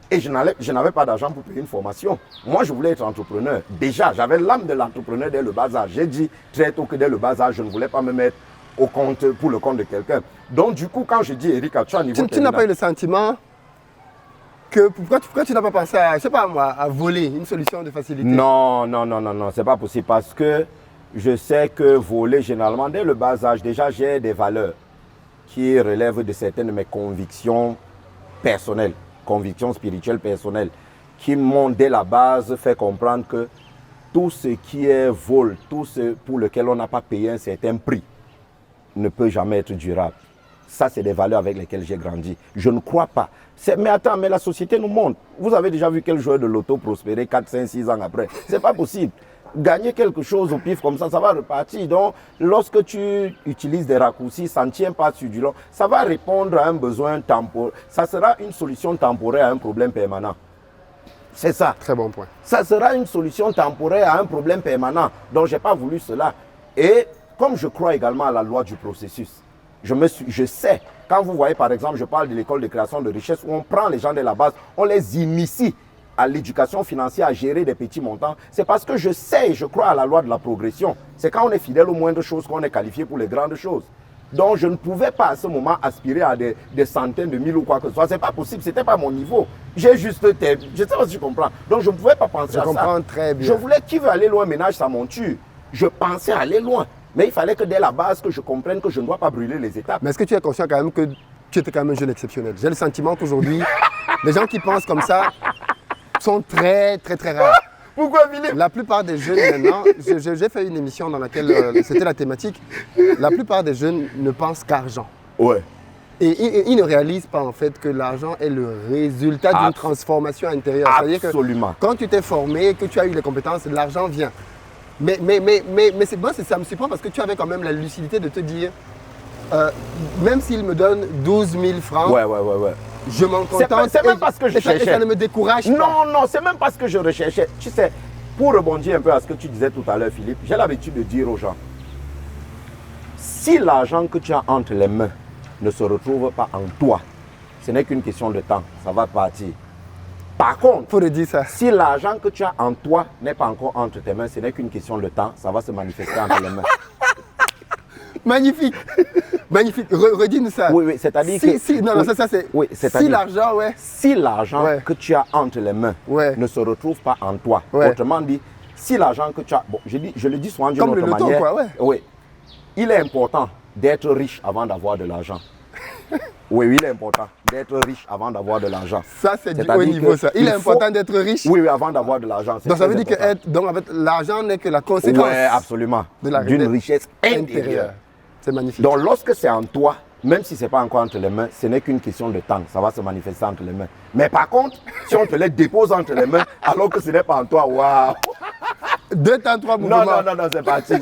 Et je n'avais pas d'argent pour payer une formation. Moi, je voulais être entrepreneur. Déjà, j'avais l'âme de l'entrepreneur dès le bas âge. J'ai dit très tôt que dès le bas âge, je ne voulais pas me mettre au compte pour le compte de quelqu'un. Donc, du coup, quand je dis, Eric, tu as un niveau terminal... Tu n'as pas eu le sentiment que... Pourquoi tu n'as pas pensé à, je sais pas moi, à voler une solution de facilité? Non, c'est pas possible. Parce que je sais que voler, généralement, dès le bas âge, déjà, j'ai des valeurs qui relèvent de certaines de mes convictions personnelles, convictions spirituelles personnelles, qui m'ont dès la base fait comprendre que tout ce qui est vol, tout ce pour lequel on n'a pas payé un certain prix, ne peut jamais être durable. Ça, c'est des valeurs avec lesquelles j'ai grandi. Je ne crois pas. Mais attends, mais la société nous montre. Vous avez déjà vu quel joueur de loto prospérer 4, 5, 6 ans après? C'est pas possible. Gagner quelque chose au pif comme ça va repartir. Donc, lorsque tu utilises des raccourcis, ça ne tient pas sur du long. Ça va répondre à un besoin temporaire. Ça sera une solution temporaire à un problème permanent. C'est ça. Très bon point. Ça sera une solution temporaire à un problème permanent. Donc, je n'ai pas voulu cela. Et comme je crois également à la loi du processus, Je sais. Quand vous voyez, par exemple, je parle de l'école de création de richesse, où on prend les gens de la base, on les initie à l'éducation financière, à gérer des petits montants. C'est parce que je sais et je crois à la loi de la progression. C'est quand on est fidèle aux moindres choses qu'on est qualifié pour les grandes choses. Donc, je ne pouvais pas à ce moment aspirer à des centaines de mille ou quoi que ce soit. Ce n'est pas possible, ce n'était pas mon niveau. J'ai juste... Je ne sais pas si tu comprends. Donc, je ne pouvais pas penser à ça. Je comprends très bien. Je voulais, qui veut aller loin, ménage sa monture. Je pensais aller loin. Mais il fallait que dès la base, que je comprenne que je ne dois pas brûler les étapes. Mais est-ce que tu es conscient quand même que tu étais quand même un jeune exceptionnel? J'ai le sentiment qu'aujourd'hui, les gens qui pensent comme ça sont très, très, très rares. Pourquoi, Philippe? La plupart des jeunes maintenant, j'ai fait une émission dans laquelle c'était la thématique, la plupart des jeunes ne pensent qu'argent. Ouais. Et ils ne réalisent pas en fait que l'argent est le résultat d'une transformation intérieure. Absolument. C'est-à-dire que quand tu t'es formé, que tu as eu les compétences, l'argent vient. Mais c'est bon, ça me surprend parce que tu avais quand même la lucidité de te dire, même s'il me donne 12 000 francs, ouais. je m'en contente. C'est même pas ce que je cherchais. Et ça ne me décourage pas. Non, c'est même pas ce que je recherchais. Tu sais, pour rebondir un peu à ce que tu disais tout à l'heure, Philippe, j'ai l'habitude de dire aux gens, si l'argent que tu as entre les mains ne se retrouve pas en toi, ce n'est qu'une question de temps, ça va partir. Par contre, faut le dire ça. Si l'argent que tu as en toi n'est pas encore entre tes mains, ce n'est qu'une question de temps, ça va se manifester entre les mains. Magnifique, magnifique. Redis-nous ça. Oui, c'est-à-dire que... Ça c'est... Oui, si l'argent, ouais. Si l'argent que tu as entre les mains ne se retrouve pas en toi, autrement dit, si l'argent que tu as... Bon, je le dis souvent d'une autre manière. Quoi, ouais. Oui. Il est important d'être riche avant d'avoir de l'argent. Oui, il est important d'être riche avant d'avoir de l'argent. Ça, c'est du haut niveau, ça. Il est important d'être riche. Oui, avant d'avoir de l'argent. Donc, ça veut dire que l'argent n'est que la conséquence. Oui, absolument. D'une richesse intérieure. C'est magnifique. Donc, lorsque c'est en toi, même si ce n'est pas encore entre les mains, ce n'est qu'une question de temps. Ça va se manifester entre les mains. Mais par contre, si on te les dépose entre les mains, alors que ce n'est pas en toi, waouh! 2 temps, 3 mouvements. Non, c'est parti.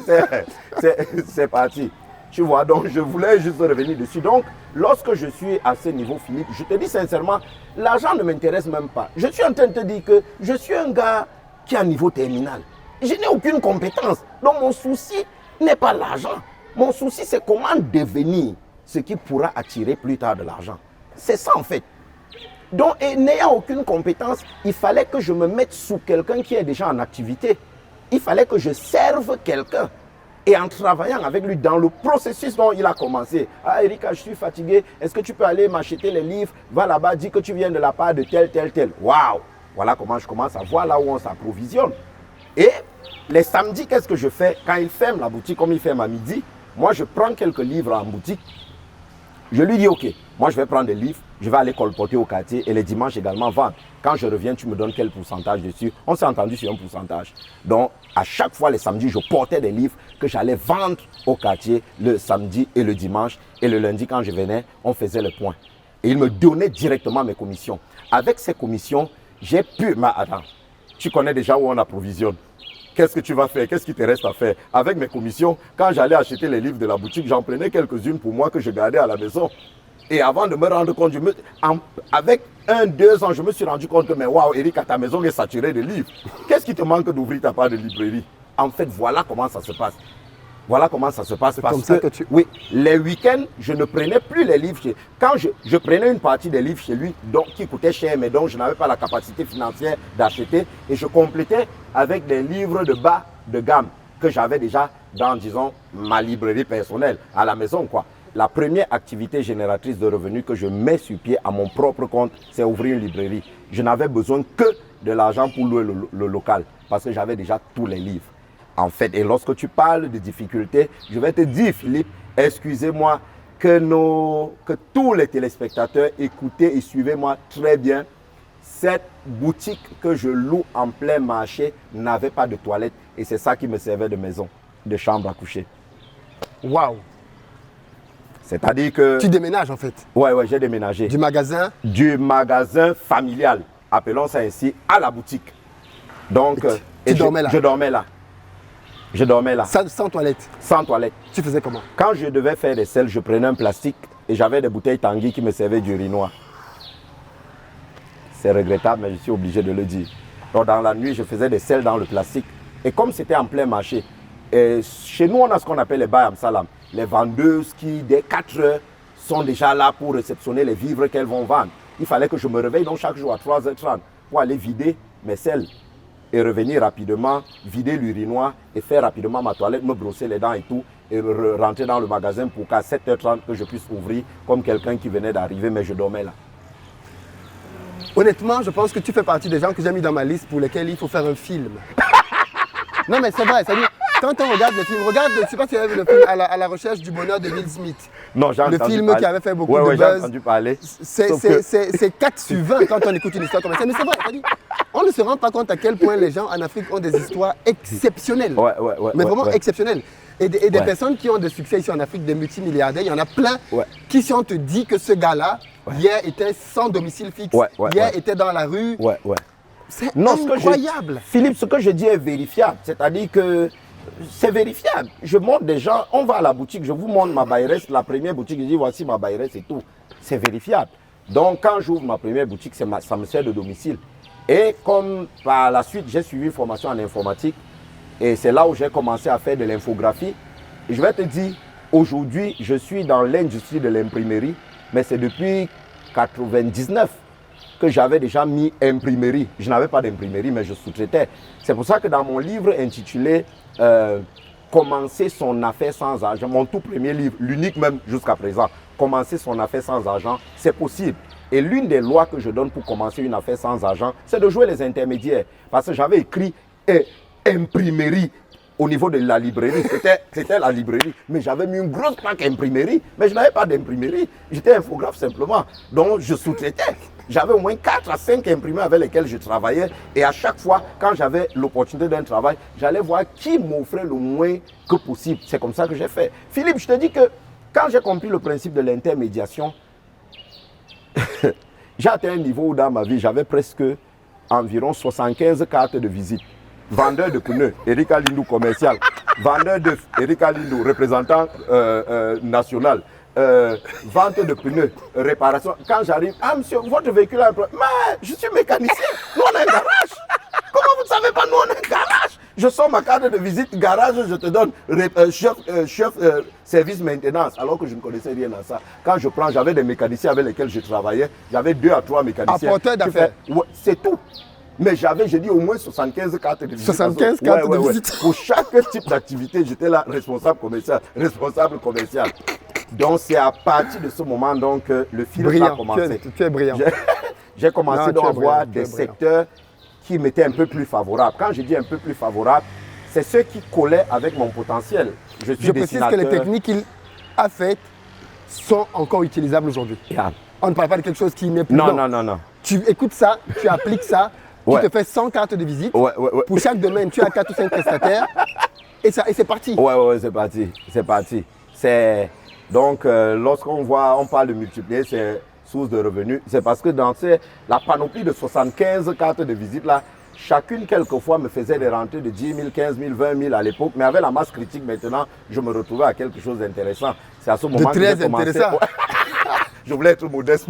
C'est parti. Tu vois, donc je voulais juste revenir dessus. Donc, lorsque je suis à ce niveau, Philippe, je te dis sincèrement, l'argent ne m'intéresse même pas. Je suis en train de te dire que je suis un gars qui est à niveau terminal. Je n'ai aucune compétence. Donc, mon souci n'est pas l'argent. Mon souci, c'est comment devenir ce qui pourra attirer plus tard de l'argent. C'est ça, en fait. Donc, n'ayant aucune compétence, il fallait que je me mette sous quelqu'un qui est déjà en activité. Il fallait que je serve quelqu'un. Et en travaillant avec lui dans le processus dont il a commencé. Ah, Erika, je suis fatigué. Est-ce que tu peux aller m'acheter les livres? Va là-bas, dis que tu viens de la part de tel. Waouh! Voilà comment je commence à voir là où on s'approvisionne. Et les samedis, qu'est-ce que je fais? Quand il ferme la boutique, comme il ferme à midi, moi, je prends quelques livres en boutique. Je lui dis, OK, moi, je vais prendre des livres, je vais aller colporter au quartier et les dimanches également vendre. Quand je reviens, tu me donnes quel pourcentage dessus? On s'est entendu sur un pourcentage. Donc, à chaque fois, les samedis, je portais des livres que j'allais vendre au quartier le samedi et le dimanche. Et le lundi, quand je venais, on faisait le point. Et il me donnait directement mes commissions. Avec ces commissions, j'ai pu... Mais attends, tu connais déjà où on approvisionne. Qu'est-ce que tu vas faire? Qu'est-ce qui te reste à faire? Avec mes commissions, quand j'allais acheter les livres de la boutique, j'en prenais quelques-unes pour moi que je gardais à la maison. Et avant de me rendre compte, avec 1-2 ans, je me suis rendu compte que, mais waouh, Eric, ta maison est saturée de livres. Qu'est-ce qui te manque d'ouvrir ta part de librairie? En fait, voilà comment ça se passe. Voilà comment ça se passe. Parce que oui, les week-ends, je ne prenais plus les livres. Quand je prenais une partie des livres chez lui, donc, qui coûtaient cher, mais dont je n'avais pas la capacité financière d'acheter, et je complétais avec des livres de bas de gamme que j'avais déjà dans, disons, ma librairie personnelle, à la maison, quoi. La première activité génératrice de revenus que je mets sur pied à mon propre compte, c'est ouvrir une librairie. Je n'avais besoin que de l'argent pour louer le local, parce que j'avais déjà tous les livres. En fait, et lorsque tu parles de difficultés, je vais te dire, Philippe, excusez-moi, que tous les téléspectateurs écoutez et suivez-moi très bien. Cette boutique que je loue en plein marché n'avait pas de toilette et c'est ça qui me servait de maison, de chambre à coucher. Waouh! C'est-à-dire que... Tu déménages en fait? Ouais, j'ai déménagé. Du magasin? Du magasin familial, appelons ça ainsi, à la boutique. Donc, tu dormais là? Je dormais là. Je dormais là. Sans toilette? Sans toilette. Tu faisais comment? Quand je devais faire des selles, je prenais un plastique et j'avais des bouteilles Tanguy qui me servaient du riz noir. C'est regrettable, mais je suis obligé de le dire. Donc dans la nuit, je faisais des selles dans le plastique. Et comme c'était en plein marché, Et chez nous, on a ce qu'on appelle les bayam salam. Les vendeuses qui, dès 4 heures, sont déjà là pour réceptionner les vivres qu'elles vont vendre. Il fallait que je me réveille donc chaque jour à 3h30 pour aller vider mes selles et revenir rapidement, vider l'urinoir et faire rapidement ma toilette, me brosser les dents et tout, et rentrer dans le magasin pour qu'à 7h30 que je puisse ouvrir comme quelqu'un qui venait d'arriver, mais je dormais là. Honnêtement, je pense que tu fais partie des gens que j'ai mis dans ma liste pour lesquels il faut faire un film. Non mais c'est vrai, c'est-à-dire, quand on regarde le film, regarde, je ne sais pas si tu as vu le film à la recherche du bonheur de Will Smith. Non, j'ai entendu film parler. Qui avait fait beaucoup de j'ai buzz. entendu parler. C'est 4 sur 20 quand on écoute une histoire comme ça. Mais c'est vrai, c'est-à-dire, on ne se rend pas compte à quel point les gens en Afrique ont des histoires exceptionnelles. Mais vraiment exceptionnelles. Et des personnes qui ont des succès ici en Afrique, des multimilliardaires, il y en a plein qui, si on te dit que ce gars-là, hier était sans domicile fixe, hier était dans la rue, c'est incroyable. Philippe, ce que je dis est vérifiable. C'est-à-dire que c'est vérifiable. Je montre des gens, on va à la boutique, je vous montre ma Bayrès, la première boutique, je dis voici ma Bayrès et tout. C'est vérifiable. Donc quand j'ouvre ma première boutique, ça me sert de domicile. Et comme par la suite, j'ai suivi une formation en informatique, et c'est là où j'ai commencé à faire de l'infographie. Et je vais te dire, aujourd'hui, je suis dans l'industrie de l'imprimerie, mais c'est depuis 1999 que j'avais déjà mis imprimerie. Je n'avais pas d'imprimerie, mais je sous-traitais. C'est pour ça que dans mon livre intitulé Commencer son affaire sans argent, mon tout premier livre, l'unique même jusqu'à présent, Commencer son affaire sans argent, c'est possible. Et l'une des lois que je donne pour commencer une affaire sans argent, c'est de jouer les intermédiaires. Parce que j'avais écrit imprimerie au niveau de la librairie, c'était la librairie, mais j'avais mis une grosse plaque imprimerie, mais je n'avais pas d'imprimerie, j'étais infographe simplement, donc je sous-traitais. J'avais au moins 4 à 5 imprimés avec lesquels je travaillais, et à chaque fois, quand j'avais l'opportunité d'un travail, j'allais voir qui m'offrait le moins que possible. C'est comme ça que j'ai fait. Philippe, je te dis que quand j'ai compris le principe de l'intermédiation, j'ai atteint un niveau où dans ma vie, j'avais presque environ 75 cartes de visite. Vendeur de pneus, Eric Alindou commercial. Vendeur de Eric Alindou, représentant national. Vente de pneus, réparation. Quand j'arrive, ah monsieur, votre véhicule a un problème. Mais je suis mécanicien, nous on a un garage. Comment vous ne savez pas, nous on a un garage? Je sors ma carte de visite, garage, je te donne chef service maintenance, alors que je ne connaissais rien à ça. Quand je prends, j'avais des mécaniciens avec lesquels je travaillais, j'avais 2 à 3 mécaniciens. Apporteur d'affaires. C'est tout. Mais j'ai dit au moins 75 cartes de visite. 75 cartes de visite. Pour chaque type d'activité, j'étais là, responsable commercial. Donc c'est à partir de ce moment donc, que le film a commencé. Tu es brillant. J'ai commencé à voir des secteurs qui m'étaient un peu plus favorables. Quand je dis un peu plus favorables, c'est ceux qui collaient avec mon potentiel. Je précise que les techniques qu'il a faites sont encore utilisables aujourd'hui. Yeah. On ne parle pas de quelque chose qui n'est plus. Non. Tu écoutes ça, tu appliques ça, tu te fais 100 cartes de visite. Pour chaque domaine, tu as 4 ou 5 prestataires et c'est parti. C'est parti. Donc, lorsqu'on parle de multiplier ces sources de revenus, c'est parce que dans la panoplie de 75 cartes de visite là, chacune quelquefois me faisait des rentrées de 10 000, 15 000, 20 000 à l'époque, mais avec la masse critique maintenant, je me retrouvais à quelque chose d'intéressant. C'est à ce moment que j'ai commencé. Intéressant. Je voulais être modeste.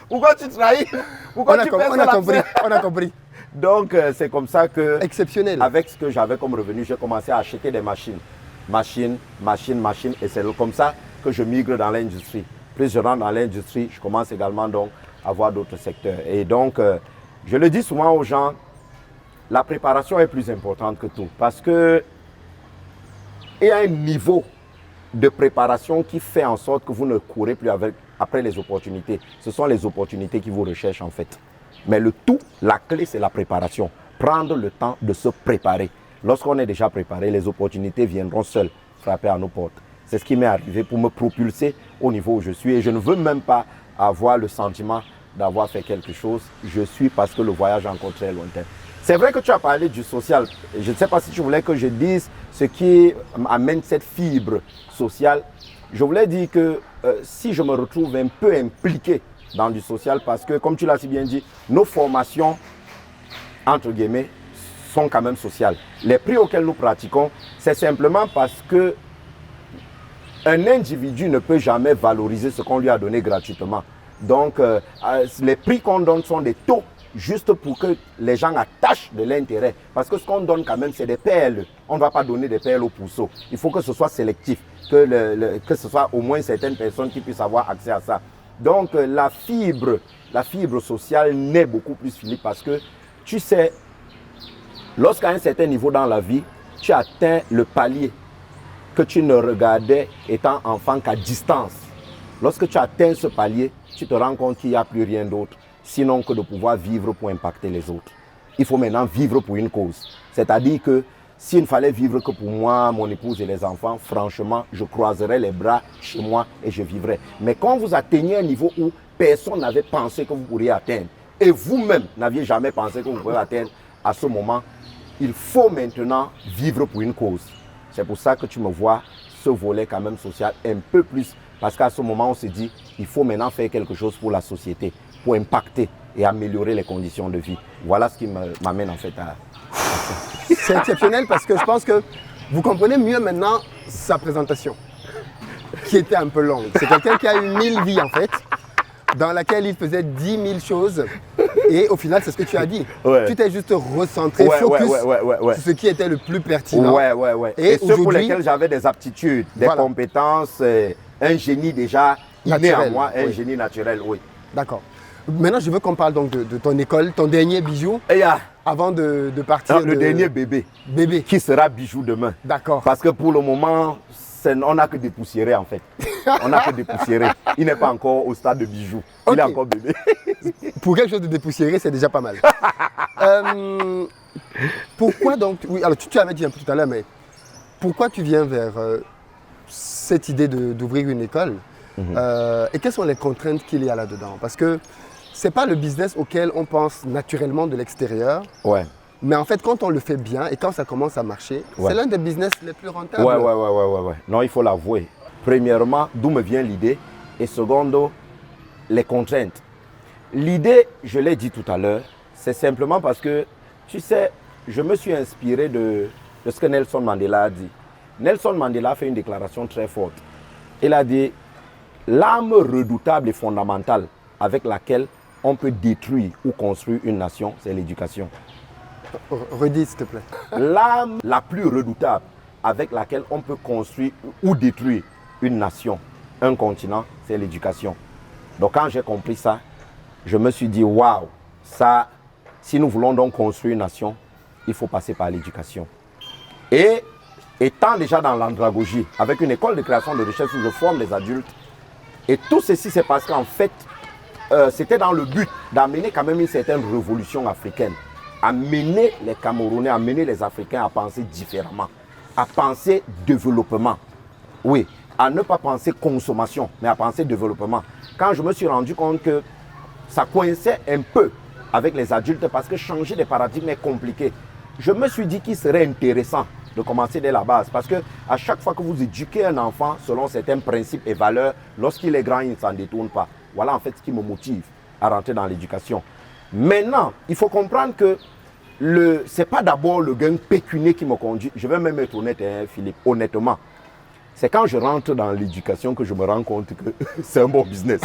Pourquoi tu trahis? Pourquoi tu perds on a compris. Donc, c'est comme ça que, exceptionnel. Avec ce que j'avais comme revenu, j'ai commencé à acheter des machines. Machine, et c'est comme ça que je migre dans l'industrie. Plus je rentre dans l'industrie, je commence également donc à voir d'autres secteurs. Et donc, je le dis souvent aux gens, la préparation est plus importante que tout. Parce que il y a un niveau de préparation qui fait en sorte que vous ne courez plus après les opportunités. Ce sont les opportunités qui vous recherchent en fait. Mais la clé, c'est la préparation. Prendre le temps de se préparer. Lorsqu'on est déjà préparé, les opportunités viendront seules frapper à nos portes. C'est ce qui m'est arrivé pour me propulser au niveau où je suis. Et je ne veux même pas avoir le sentiment d'avoir fait quelque chose. Je suis parce que le voyage est encore très lointain. C'est vrai que tu as parlé du social. Je ne sais pas si tu voulais que je dise ce qui amène cette fibre sociale. Je voulais dire que si je me retrouve un peu impliqué dans du social, parce que comme tu l'as si bien dit, nos formations, entre guillemets, sont quand même sociales. Les prix auxquels nous pratiquons, c'est simplement parce que un individu ne peut jamais valoriser ce qu'on lui a donné gratuitement. Donc, les prix qu'on donne sont des taux juste pour que les gens attachent de l'intérêt. Parce que ce qu'on donne quand même, c'est des PLE. On ne va pas donner des PLE au pourceau. Il faut que ce soit sélectif, que ce soit au moins certaines personnes qui puissent avoir accès à ça. Donc, la fibre sociale naît beaucoup plus, Philippe, parce que tu sais, lorsqu'à un certain niveau dans la vie, tu atteins le palier que tu ne regardais étant enfant qu'à distance. Lorsque tu atteins ce palier, tu te rends compte qu'il n'y a plus rien d'autre, sinon que de pouvoir vivre pour impacter les autres. Il faut maintenant vivre pour une cause. C'est-à-dire que s'il ne fallait vivre que pour moi, mon épouse et les enfants, franchement, je croiserais les bras chez moi et je vivrais. Mais quand vous atteignez un niveau où personne n'avait pensé que vous pourriez atteindre, et vous-même n'aviez jamais pensé que vous pourriez atteindre, à ce moment, il faut maintenant vivre pour une cause. C'est pour ça que tu me vois ce volet quand même social un peu plus. Parce qu'à ce moment, on se dit, il faut maintenant faire quelque chose pour la société, pour impacter et améliorer les conditions de vie. Voilà ce qui m'amène en fait à ça. C'est exceptionnel parce que je pense que vous comprenez mieux maintenant sa présentation, qui était un peu longue. C'est quelqu'un qui a eu 1000 vies en fait, dans laquelle il faisait 10 000 choses. Et au final, c'est ce que tu as dit. Ouais. Tu t'es juste recentré, focus sur ce qui était le plus pertinent. Et ceux pour lesquels j'avais des aptitudes, des compétences, un génie déjà inné en moi, un génie naturel, oui. D'accord. Maintenant, je veux qu'on parle donc de ton école, ton dernier bijou, avant de partir. Le dernier bébé. Bébé. Qui sera bijou demain. D'accord. Parce que pour le moment, on n'a que dépoussiéré en fait. On n'a que dépoussiéré. Il n'est pas encore au stade de bijou. Il est encore bébé. Pour quelque chose de dépoussiéré, c'est déjà pas mal. Pourquoi donc, oui, alors tu avais dit un peu tout à l'heure, mais pourquoi tu viens vers cette idée d'ouvrir une école et quelles sont les contraintes qu'il y a là-dedans? Parce que ce n'est pas le business auquel on pense naturellement de l'extérieur. Ouais. Mais en fait, quand on le fait bien et quand ça commence à marcher, c'est l'un des business les plus rentables. Ouais. Non, il faut l'avouer. Premièrement, d'où me vient l'idée. Et secondo, les contraintes. L'idée, je l'ai dit tout à l'heure, c'est simplement parce que, tu sais, je me suis inspiré de ce que Nelson Mandela a dit. Nelson Mandela a fait une déclaration très forte. Il a dit, l'arme redoutable et fondamentale avec laquelle on peut détruire ou construire une nation, c'est l'éducation. Redis, s'il te plaît. L'arme la plus redoutable avec laquelle on peut construire ou détruire une nation, un continent, c'est l'éducation. Donc quand j'ai compris ça, je me suis dit, waouh, ça, si nous voulons donc construire une nation, il faut passer par l'éducation. Et étant déjà dans l'andragogie, avec une école de création de richesse où je forme les adultes, et tout ceci c'est parce qu'en fait, c'était dans le but d'amener quand même une certaine révolution africaine. Amener les Camerounais, amener les Africains à penser différemment, à penser développement. Oui, à ne pas penser consommation, mais à penser développement. Quand je me suis rendu compte que ça coinçait un peu avec les adultes parce que changer des paradigmes est compliqué, je me suis dit qu'il serait intéressant de commencer dès la base. Parce qu'à chaque fois que vous éduquez un enfant selon certains principes et valeurs, lorsqu'il est grand, il ne s'en détourne pas. Voilà en fait ce qui me motive à rentrer dans l'éducation. Maintenant, il faut comprendre que ce n'est pas d'abord le gain pécunier qui me conduit. Je vais même être honnête, Philippe, honnêtement. C'est quand je rentre dans l'éducation que je me rends compte que c'est un bon business.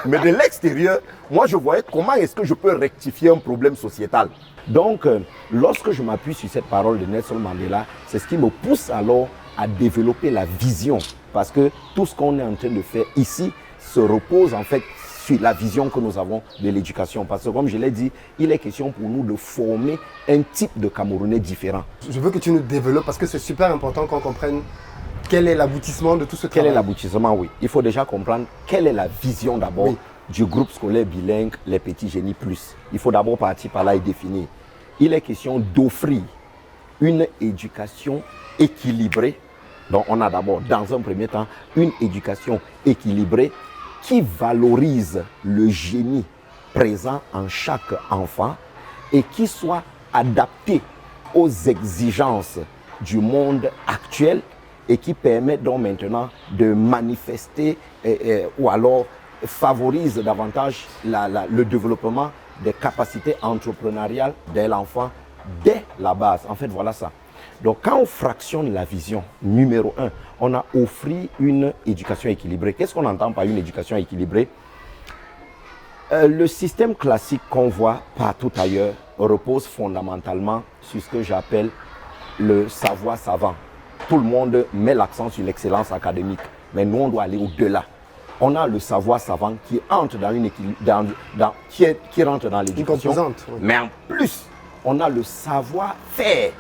Mais de l'extérieur, moi je voyais comment est-ce que je peux rectifier un problème sociétal. Donc, lorsque je m'appuie sur cette parole de Nelson Mandela, c'est ce qui me pousse alors à développer la vision. Parce que tout ce qu'on est en train de faire ici se repose en fait sur la vision que nous avons de l'éducation. Parce que comme je l'ai dit, il est question pour nous de former un type de Camerounais différent. Je veux que tu nous développes parce que c'est super important qu'on comprenne quel est l'aboutissement de tout ce travail. Quel est l'aboutissement, oui. Il faut déjà comprendre quelle est la vision d'abord du groupe scolaire bilingue, les petits génies plus. Il faut d'abord partir par là et définir. Il est question d'offrir une éducation équilibrée. Donc on a d'abord, dans un premier temps, une éducation équilibrée qui valorise le génie présent en chaque enfant et qui soit adaptée aux exigences du monde actuel et qui permet donc maintenant de manifester ou alors favorise davantage le développement des capacités entrepreneuriales de l'enfant dès la base. En fait, voilà ça. Donc, quand on fractionne la vision, numéro 1, on a offert une éducation équilibrée. Qu'est-ce qu'on entend par une éducation équilibrée? Le système classique qu'on voit partout ailleurs repose fondamentalement sur ce que j'appelle le savoir savant. Tout le monde met l'accent sur l'excellence académique, mais nous, on doit aller au-delà. On a le savoir savant qui entre dans qui rentre dans l'éducation, mais en plus, on a le savoir-faire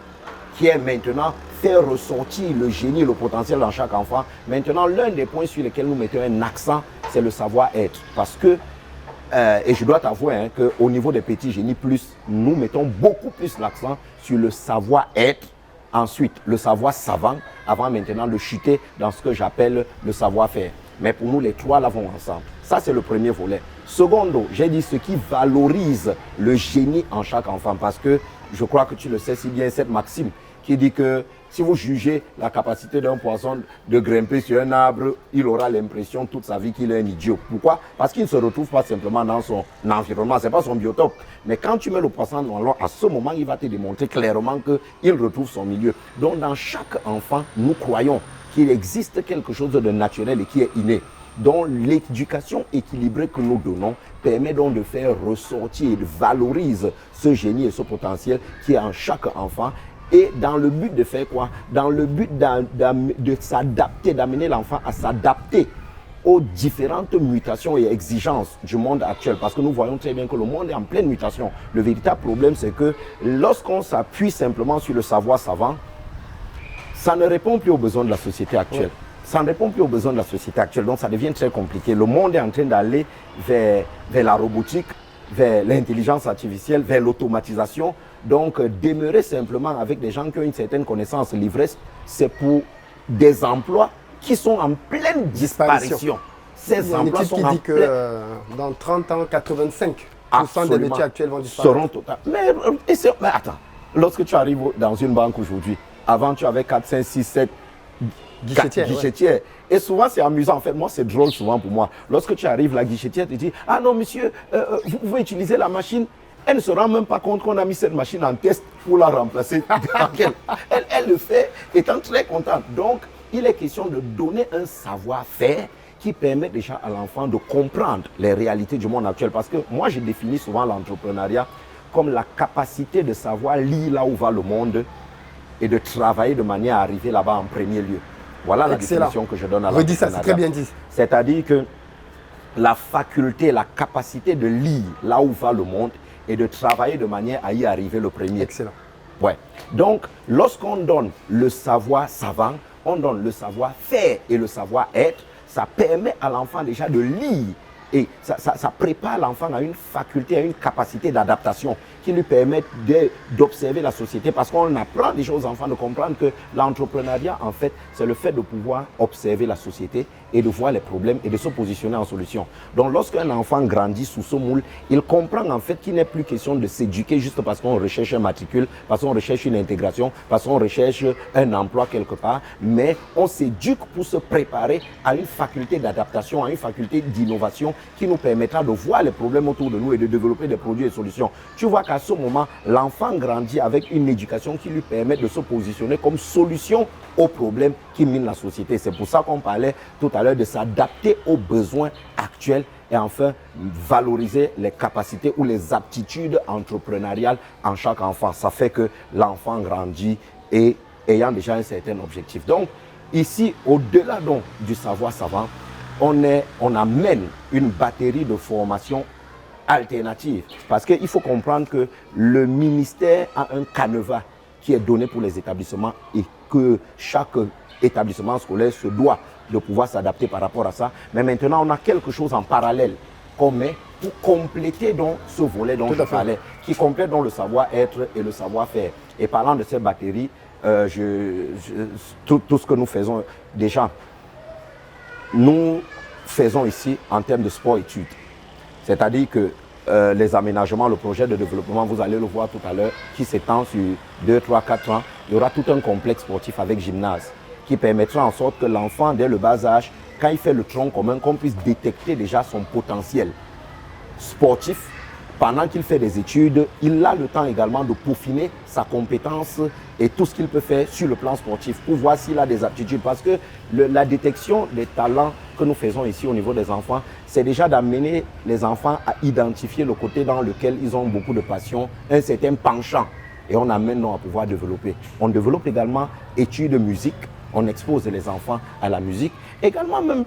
qui est maintenant faire ressortir le génie, le potentiel dans chaque enfant. Maintenant, l'un des points sur lesquels nous mettons un accent, c'est le savoir-être. Parce que, et je dois t'avouer qu'au niveau des petits génies, nous mettons beaucoup plus l'accent sur le savoir-être. Ensuite, le savoir savant, avant maintenant de chuter dans ce que j'appelle le savoir-faire. Mais pour nous, les trois là vont ensemble. Ça, c'est le premier volet. Secondo, j'ai dit ce qui valorise le génie en chaque enfant. Parce que je crois que tu le sais si bien, cette maxime qui dit que si vous jugez la capacité d'un poisson de grimper sur un arbre, il aura l'impression toute sa vie qu'il est un idiot. Pourquoi? Parce qu'il ne se retrouve pas simplement dans son environnement, ce n'est pas son biotope. Mais quand tu mets le poisson dans l'eau, à ce moment, il va te démontrer clairement qu'il retrouve son milieu. Donc dans chaque enfant, nous croyons qu'il existe quelque chose de naturel et qui est inné. Donc l'éducation équilibrée que nous donnons permet donc de faire ressortir et de valoriser ce génie et ce potentiel qui est en chaque enfant. Et dans le but de faire quoi? Dans le but de s'adapter, d'amener l'enfant à s'adapter aux différentes mutations et exigences du monde actuel. Parce que nous voyons très bien que le monde est en pleine mutation. Le véritable problème, c'est que lorsqu'on s'appuie simplement sur le savoir savant, ça ne répond plus aux besoins de la société actuelle. Ça ne répond plus aux besoins de la société actuelle. Donc ça devient très compliqué. Le monde est en train d'aller vers la robotique, vers l'intelligence artificielle, vers l'automatisation. Donc, demeurer simplement avec des gens qui ont une certaine connaissance l'ivresse, c'est pour des emplois qui sont en pleine disparition. Ces emplois sont en pleine... Il y a une étude qui dit que dans 30 ans, 85% des métiers actuels vont disparaître. Seront total. Mais attends, lorsque tu arrives dans une banque aujourd'hui, avant tu avais 4, 5, 6, 7 guichetières. Ouais. Et souvent, c'est amusant. En fait, moi, c'est drôle souvent pour moi. Lorsque tu arrives, la guichetière te dit « Ah non, monsieur, vous pouvez utiliser la machine ». Elle ne se rend même pas compte qu'on a mis cette machine en test pour la remplacer. Elle le fait étant très contente. Donc, il est question de donner un savoir-faire qui permet déjà à l'enfant de comprendre les réalités du monde actuel. Parce que moi, je définis souvent l'entrepreneuriat comme la capacité de savoir lire là où va le monde et de travailler de manière à arriver là-bas en premier lieu. Voilà la définition que je donne à l'entrepreneuriat. Redis ça, c'est très bien dit. C'est-à-dire que la faculté, la capacité de lire là où va le monde et de travailler de manière à y arriver le premier. Excellent. Ouais. Donc, lorsqu'on donne le savoir savant, on donne le savoir-faire et le savoir-être, ça permet à l'enfant déjà de lire et ça prépare l'enfant à une faculté, à une capacité d'adaptation qui lui permet d'observer la société parce qu'on apprend déjà aux enfants de comprendre que l'entrepreneuriat, en fait, c'est le fait de pouvoir observer la société et de voir les problèmes et de se positionner en solution. Donc, lorsqu'un enfant grandit sous ce moule, il comprend en fait qu'il n'est plus question de s'éduquer juste parce qu'on recherche un matricule, parce qu'on recherche une intégration, parce qu'on recherche un emploi quelque part, mais on s'éduque pour se préparer à une faculté d'adaptation, à une faculté d'innovation qui nous permettra de voir les problèmes autour de nous et de développer des produits et solutions. Tu vois qu'à ce moment, l'enfant grandit avec une éducation qui lui permet de se positionner comme solution aux problèmes qui minent la société. C'est pour ça qu'on parlait tout à l'heure de s'adapter aux besoins actuels et enfin valoriser les capacités ou les aptitudes entrepreneuriales en chaque enfant. Ça fait que l'enfant grandit et ayant déjà un certain objectif. Donc ici, au-delà donc du savoir savant, on amène une batterie de formation alternative. Parce qu'il faut comprendre que le ministère a un canevas qui est donné pour les établissements et que chaque établissement scolaire se doit de pouvoir s'adapter par rapport à ça. Mais maintenant, on a quelque chose en parallèle qu'on met pour compléter donc ce volet dont je parlais, qui complète donc le savoir-être et le savoir-faire. Et parlant de ces batteries, tout ce que nous faisons déjà, nous faisons ici en termes de sport-études. C'est-à-dire que les aménagements, le projet de développement, vous allez le voir tout à l'heure, qui s'étend sur 2, 3, 4 ans, il y aura tout un complexe sportif avec gymnase qui permettra en sorte que l'enfant, dès le bas âge, quand il fait le tronc commun, qu'on puisse détecter déjà son potentiel sportif. Pendant qu'il fait des études, il a le temps également de peaufiner sa compétence et tout ce qu'il peut faire sur le plan sportif pour voir s'il a des aptitudes. Parce que la détection des talents que nous faisons ici au niveau des enfants, c'est déjà d'amener les enfants à identifier le côté dans lequel ils ont beaucoup de passion, un certain penchant. Et on amène à pouvoir développer. On développe également études de musique. On expose les enfants à la musique. Également, même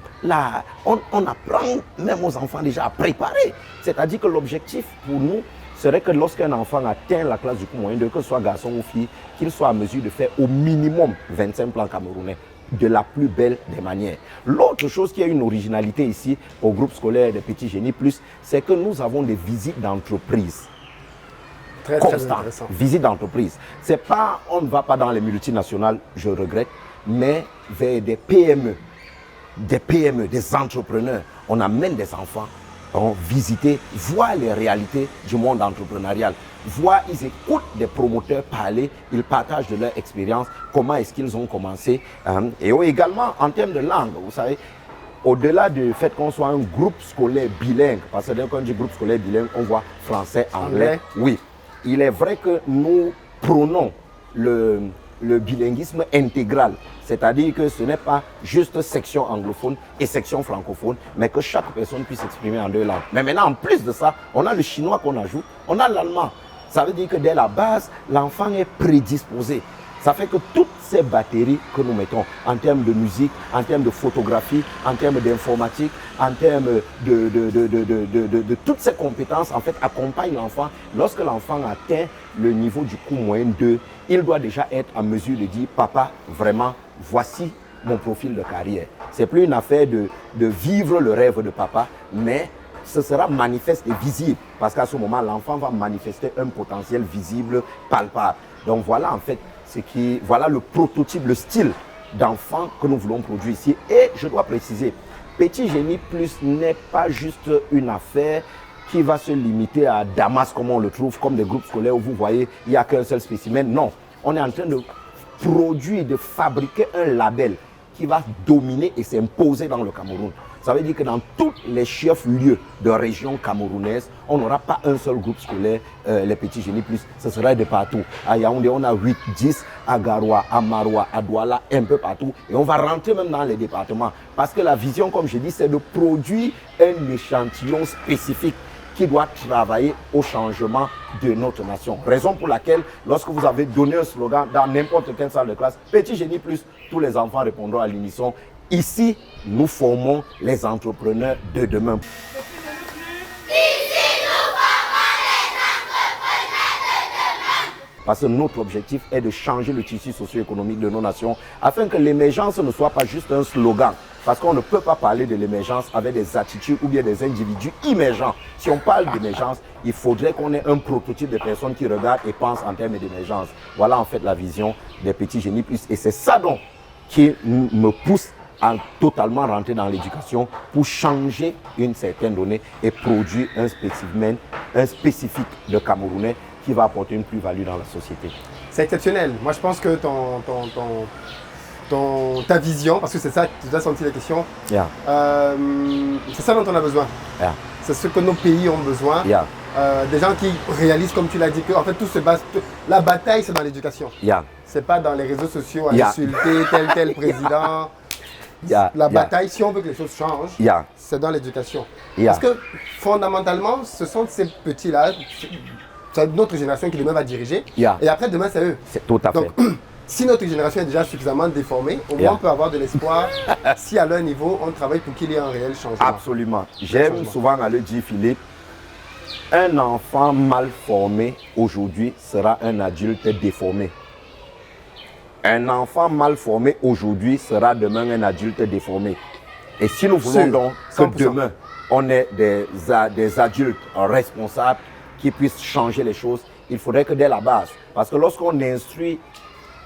on apprend même aux enfants déjà à préparer. C'est-à-dire que l'objectif pour nous serait que lorsqu'un enfant atteint la classe du cours moyen, que ce soit garçon ou fille, qu'il soit en mesure de faire au minimum 25 plans camerounais de la plus belle des manières. L'autre chose qui a une originalité ici au groupe scolaire des Petits Génies Plus, c'est que nous avons des visites d'entreprise. Très intéressant. Visite d'entreprise. C'est pas, on ne va pas dans les multinationales, je regrette, mais vers des PME, des entrepreneurs. On amène des enfants, on visiter, voir les réalités du monde entrepreneurial. Voir, ils écoutent des promoteurs parler, ils partagent de leur expérience, comment est-ce qu'ils ont commencé. Et également, en termes de langue, vous savez, au-delà du fait qu'on soit un groupe scolaire bilingue, parce que quand on dit groupe scolaire bilingue, on voit français, anglais. Oui. Il est vrai que nous prônons le bilinguisme intégral. C'est-à-dire que ce n'est pas juste section anglophone et section francophone, mais que chaque personne puisse s'exprimer en deux langues. Mais maintenant, en plus de ça, on a le chinois qu'on ajoute, on a l'allemand. Ça veut dire que dès la base, l'enfant est prédisposé. Ça fait que toutes ces batteries que nous mettons en termes de musique, en termes de photographie, en termes d'informatique, en termes de toutes ces compétences, en fait, accompagnent l'enfant. Lorsque l'enfant atteint le niveau du cours moyen 2, il doit déjà être en mesure de dire « Papa, vraiment, voici mon profil de carrière ». Ce n'est plus une affaire de vivre le rêve de papa, mais ce sera manifeste et visible. Parce qu'à ce moment, l'enfant va manifester un potentiel visible, palpable. Donc voilà, en fait, voilà le prototype, le style d'enfant que nous voulons produire ici. Et je dois préciser, Petit Génie Plus n'est pas juste une affaire qui va se limiter à Damas, comme on le trouve, comme des groupes scolaires où vous voyez, il n'y a qu'un seul spécimen. Non, on est en train de produire, de fabriquer un label qui va dominer et s'imposer dans le Cameroun. Ça veut dire que dans tous les chefs-lieux de région camerounaise, on n'aura pas un seul groupe scolaire, les Petits Génies Plus. Ce sera de partout. À Yaoundé, on a 8, 10, à Garoua, à Maroua, à Douala, un peu partout. Et on va rentrer même dans les départements. Parce que la vision, comme je dis, c'est de produire un échantillon spécifique qui doit travailler au changement de notre nation. Raison pour laquelle, lorsque vous avez donné un slogan dans n'importe quelle salle de classe, Petit Génie Plus, tous les enfants répondront à l'unisson. Ici, nous formons les entrepreneurs de demain. Parce que notre objectif est de changer le tissu socio-économique de nos nations afin que l'émergence ne soit pas juste un slogan. Parce qu'on ne peut pas parler de l'émergence avec des attitudes ou bien des individus immergents. Si on parle d'émergence, il faudrait qu'on ait un prototype de personnes qui regardent et pensent en termes d'émergence. Voilà en fait la vision des Petits Génies Plus. Et c'est ça donc qui me pousse à totalement rentrer dans l'éducation pour changer une certaine donnée et produire un spécifique de Camerounais qui va apporter une plus-value dans la société. C'est exceptionnel. Moi, je pense que ta vision, parce que c'est ça, tu as senti la question, Yeah. C'est ça dont on a besoin. Yeah. C'est ce que nos pays ont besoin. Yeah. Des gens qui réalisent, comme tu l'as dit, que en fait, tout se base. La bataille, c'est dans l'éducation. Yeah. C'est pas dans les réseaux sociaux à Yeah. insulter tel président. La bataille, si on veut que les choses changent, c'est dans l'éducation. Parce que fondamentalement, ce sont ces petits-là, c'est notre génération qui demain va diriger. Et après, demain, c'est eux. C'est tout à fait. Donc, si notre génération est déjà suffisamment déformée, au moins on peut avoir de l'espoir si à leur niveau, on travaille pour qu'il y ait un réel changement. Absolument. J'aime souvent à le dire, Philippe, un enfant mal formé aujourd'hui sera un adulte déformé. Un enfant mal formé aujourd'hui sera demain un adulte déformé. Et si nous voulons donc que 100%. Demain, on ait des adultes responsables qui puissent changer les choses, il faudrait que dès la base, parce que lorsqu'on instruit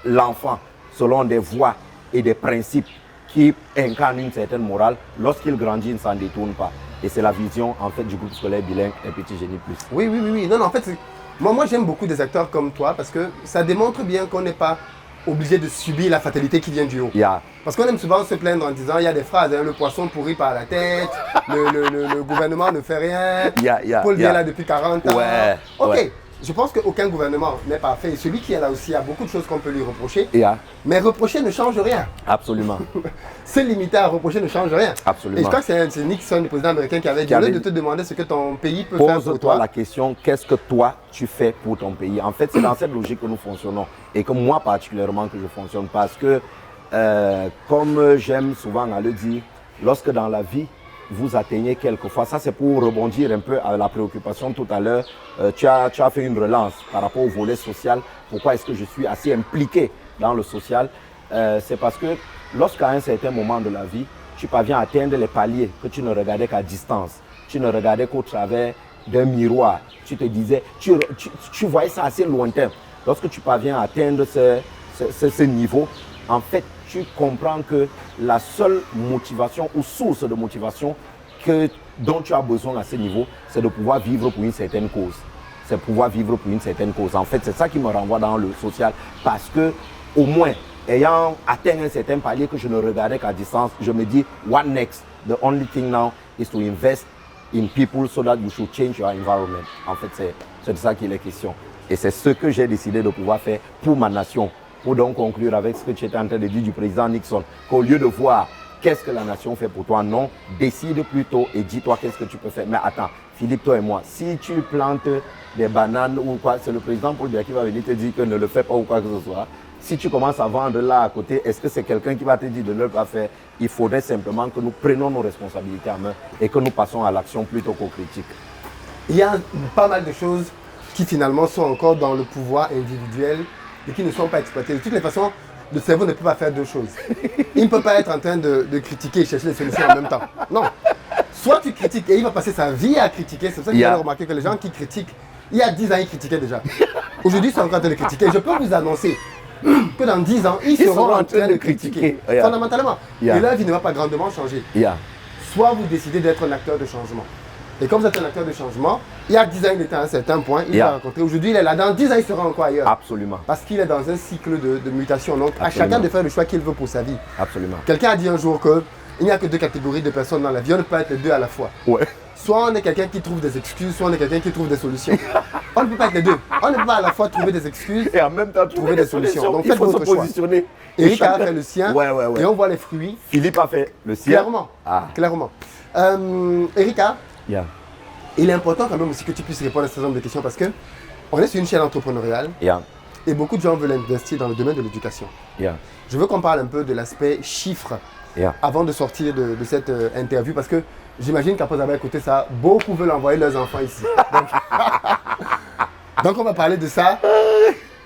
l'enfant selon des voies et des principes qui incarnent une certaine morale, lorsqu'il grandit, il ne s'en détourne pas. Et c'est la vision en fait du groupe scolaire bilingue et Petit Génie Plus. Oui. Non, en fait, moi j'aime beaucoup des acteurs comme toi parce que ça démontre bien qu'on n'est pas obligé de subir la fatalité qui vient du haut. Parce qu'on aime souvent se plaindre en disant, il y a des phrases, hein, le poisson pourri par la tête, le gouvernement ne fait rien, Paul vient là depuis 40 ans. Ok, je pense qu'aucun gouvernement n'est parfait. Et celui qui est là aussi, il y a beaucoup de choses qu'on peut lui reprocher. Yeah. Mais reprocher ne change rien. Absolument. Se limiter à reprocher ne change rien. Absolument. Et je crois que c'est Nixon, le président américain, qui avait dit, au lieu de te demander ce que ton pays peut faire pour Pose-toi toi. la question, qu'est-ce que toi tu fais pour ton pays? En fait, c'est dans cette logique que nous fonctionnons. Et que moi particulièrement que je fonctionne. Parce que, comme j'aime souvent à le dire, lorsque dans la vie, vous atteignez quelquefois, ça c'est pour rebondir un peu à la préoccupation tout à l'heure, tu as fait une relance par rapport au volet social. Pourquoi est-ce que je suis assez impliqué dans le social? C'est parce que lorsqu'à un certain moment de la vie, tu parviens à atteindre les paliers que tu ne regardais qu'à distance, tu ne regardais qu'au travers d'un miroir, tu te disais, tu voyais ça assez lointain. Lorsque tu parviens à atteindre ce niveau, en fait, tu comprends que la seule motivation ou source de motivation dont tu as besoin à ce niveau, c'est de pouvoir vivre pour une certaine cause. C'est pouvoir vivre pour une certaine cause. En fait, c'est ça qui me renvoie dans le social. Parce que, au moins, ayant atteint un certain palier que je ne regardais qu'à distance, je me dis, what next? The only thing now is to invest in people so that you should change your environment. En fait, c'est de ça qu'il est question. Et c'est ce que j'ai décidé de pouvoir faire pour ma nation. Pour donc conclure avec ce que tu étais en train de dire du président Nixon, qu'au lieu de voir qu'est-ce que la nation fait pour toi, non, décide plutôt et dis-toi qu'est-ce que tu peux faire. Mais attends, Philippe, toi et moi, si tu plantes des bananes ou quoi, c'est le président Paul Biya qui va venir te dire que ne le fais pas ou quoi que ce soit. Si tu commences à vendre là à côté, est-ce que c'est quelqu'un qui va te dire de ne pas faire? Il faudrait simplement que nous prenions nos responsabilités en main et que nous passons à l'action plutôt qu'aux critiques. Il y a pas mal de choses qui finalement sont encore dans le pouvoir individuel et qui ne sont pas exploitées. De toutes les façons, le cerveau ne peut pas faire deux choses. Il ne peut pas être en train de critiquer et chercher les solutions en même temps. Non. Soit tu critiques et il va passer sa vie à critiquer. C'est pour ça que vous avez remarqué que les gens qui critiquent, il y a 10 ans, ils critiquaient déjà. Aujourd'hui, ils sont en train de les critiquer. Je peux vous annoncer que dans 10 ans, ils seront en train de critiquer. Fondamentalement. Et leur vie ne va pas grandement changer. Soit vous décidez d'être un acteur de changement. Et comme vous êtes un acteur de changement, il y a 10 ans, il était à un certain point, il l'a rencontré. Aujourd'hui, il est là. Dans 10 ans, il sera encore ailleurs. Absolument. Parce qu'il est dans un cycle de mutation. Donc, à chacun de faire le choix qu'il veut pour sa vie. Absolument. Quelqu'un a dit un jour qu'il n'y a que deux catégories de personnes dans la vie. On ne peut pas être les deux à la fois. Ouais. Soit on est quelqu'un qui trouve des excuses, soit on est quelqu'un qui trouve des solutions. On ne peut pas être les deux. On ne peut pas à la fois trouver des excuses et en même temps trouver des solutions. Donc, il faites faut votre se positionner. Choix. Eric a fait le sien. Et on voit les fruits. Philippe a fait le sien. Clairement. Clairement. Erika, il est important quand même aussi que tu puisses répondre à ce certain nombre de questions parce qu'on est sur une chaîne entrepreneuriale et beaucoup de gens veulent investir dans le domaine de l'éducation. Je veux qu'on parle un peu de l'aspect chiffres avant de sortir de cette interview parce que j'imagine qu'après avoir écouté ça, beaucoup veulent envoyer leurs enfants ici. Donc on va parler de ça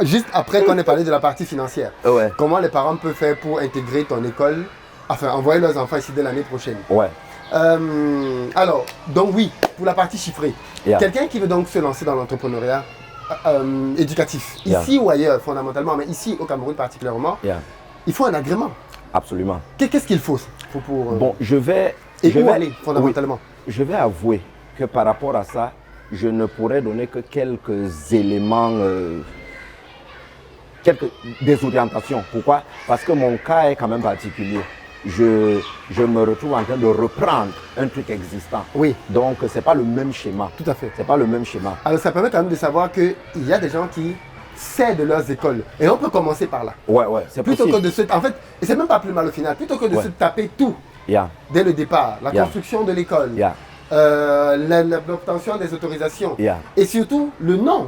juste après qu'on ait parlé de la partie financière. Comment les parents peuvent faire pour intégrer ton école, enfin envoyer leurs enfants ici dès l'année prochaine. Alors, donc oui, pour la partie chiffrée, quelqu'un qui veut donc se lancer dans l'entrepreneuriat éducatif, ici ou ailleurs fondamentalement, mais ici au Cameroun particulièrement, il faut un agrément. Absolument. Qu'est-ce qu'il faut pour Bon, je vais aller fondamentalement. Je vais avouer que par rapport à ça, je ne pourrais donner que quelques éléments, des orientations. Pourquoi? Parce que mon cas est quand même particulier. Je me retrouve en train de reprendre un truc existant. Donc, ce n'est pas le même schéma. Tout à fait. C'est pas le même schéma. Alors, ça permet quand même de savoir qu'il y a des gens qui cèdent leurs écoles. Et on peut commencer par là. C'est plutôt possible. que de se... En fait, et c'est même pas plus mal au final. Plutôt que de se taper tout dès le départ. La construction de l'école. L'obtention des autorisations. Et surtout, le nom.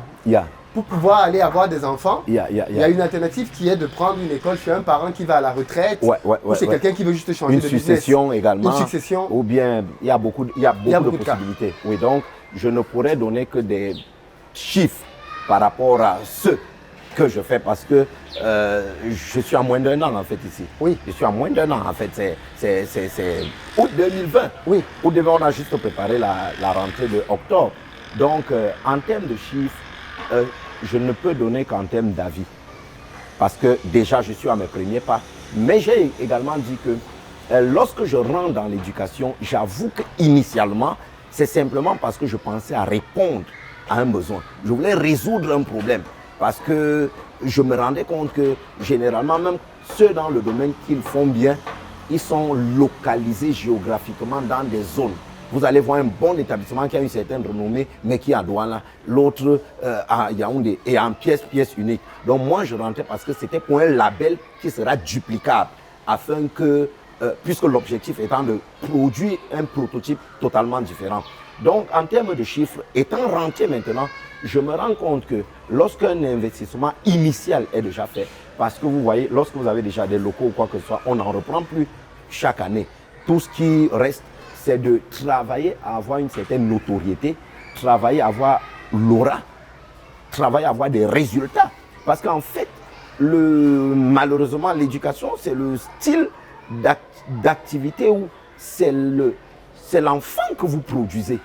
Pour pouvoir aller avoir des enfants, il y a une alternative qui est de prendre une école chez un parent qui va à la retraite ou chez quelqu'un qui veut juste changer de business. Une succession également. Une succession. Ou bien, il y a beaucoup de possibilités. Oui, donc, je ne pourrais donner que des chiffres par rapport à ce que je fais parce que je suis à moins d'1 an en fait ici. Je suis à moins d'1 an en fait. C'est août 2020. Août 2020, on a juste préparé la rentrée de octobre. Donc, en termes de chiffres, je ne peux donner qu'en termes d'avis. Parce que déjà, je suis à mes premiers pas. Mais j'ai également dit que lorsque je rentre dans l'éducation, j'avoue qu'initialement, c'est simplement parce que je pensais à répondre à un besoin. Je voulais résoudre un problème. Parce que je me rendais compte que généralement, même ceux dans le domaine qu'ils font bien, ils sont localisés géographiquement dans des zones Vous allez voir un bon établissement qui a une certaine renommée, mais qui est à Douala, l'autre à Yaoundé, et en pièce unique. Donc moi, je rentrais parce que c'était pour un label qui sera duplicable, afin que, puisque l'objectif étant de produire un prototype totalement différent. Donc, en termes de chiffres, étant rentré maintenant, je me rends compte que lorsqu'un investissement initial est déjà fait, parce que vous voyez, lorsque vous avez déjà des locaux ou quoi que ce soit, on n'en reprend plus chaque année. Tout ce qui reste, c'est de travailler à avoir une certaine notoriété, travailler à avoir l'aura, travailler à avoir des résultats. Parce qu'en fait, malheureusement, l'éducation, c'est le style d'activité où c'est l'enfant que vous produisez.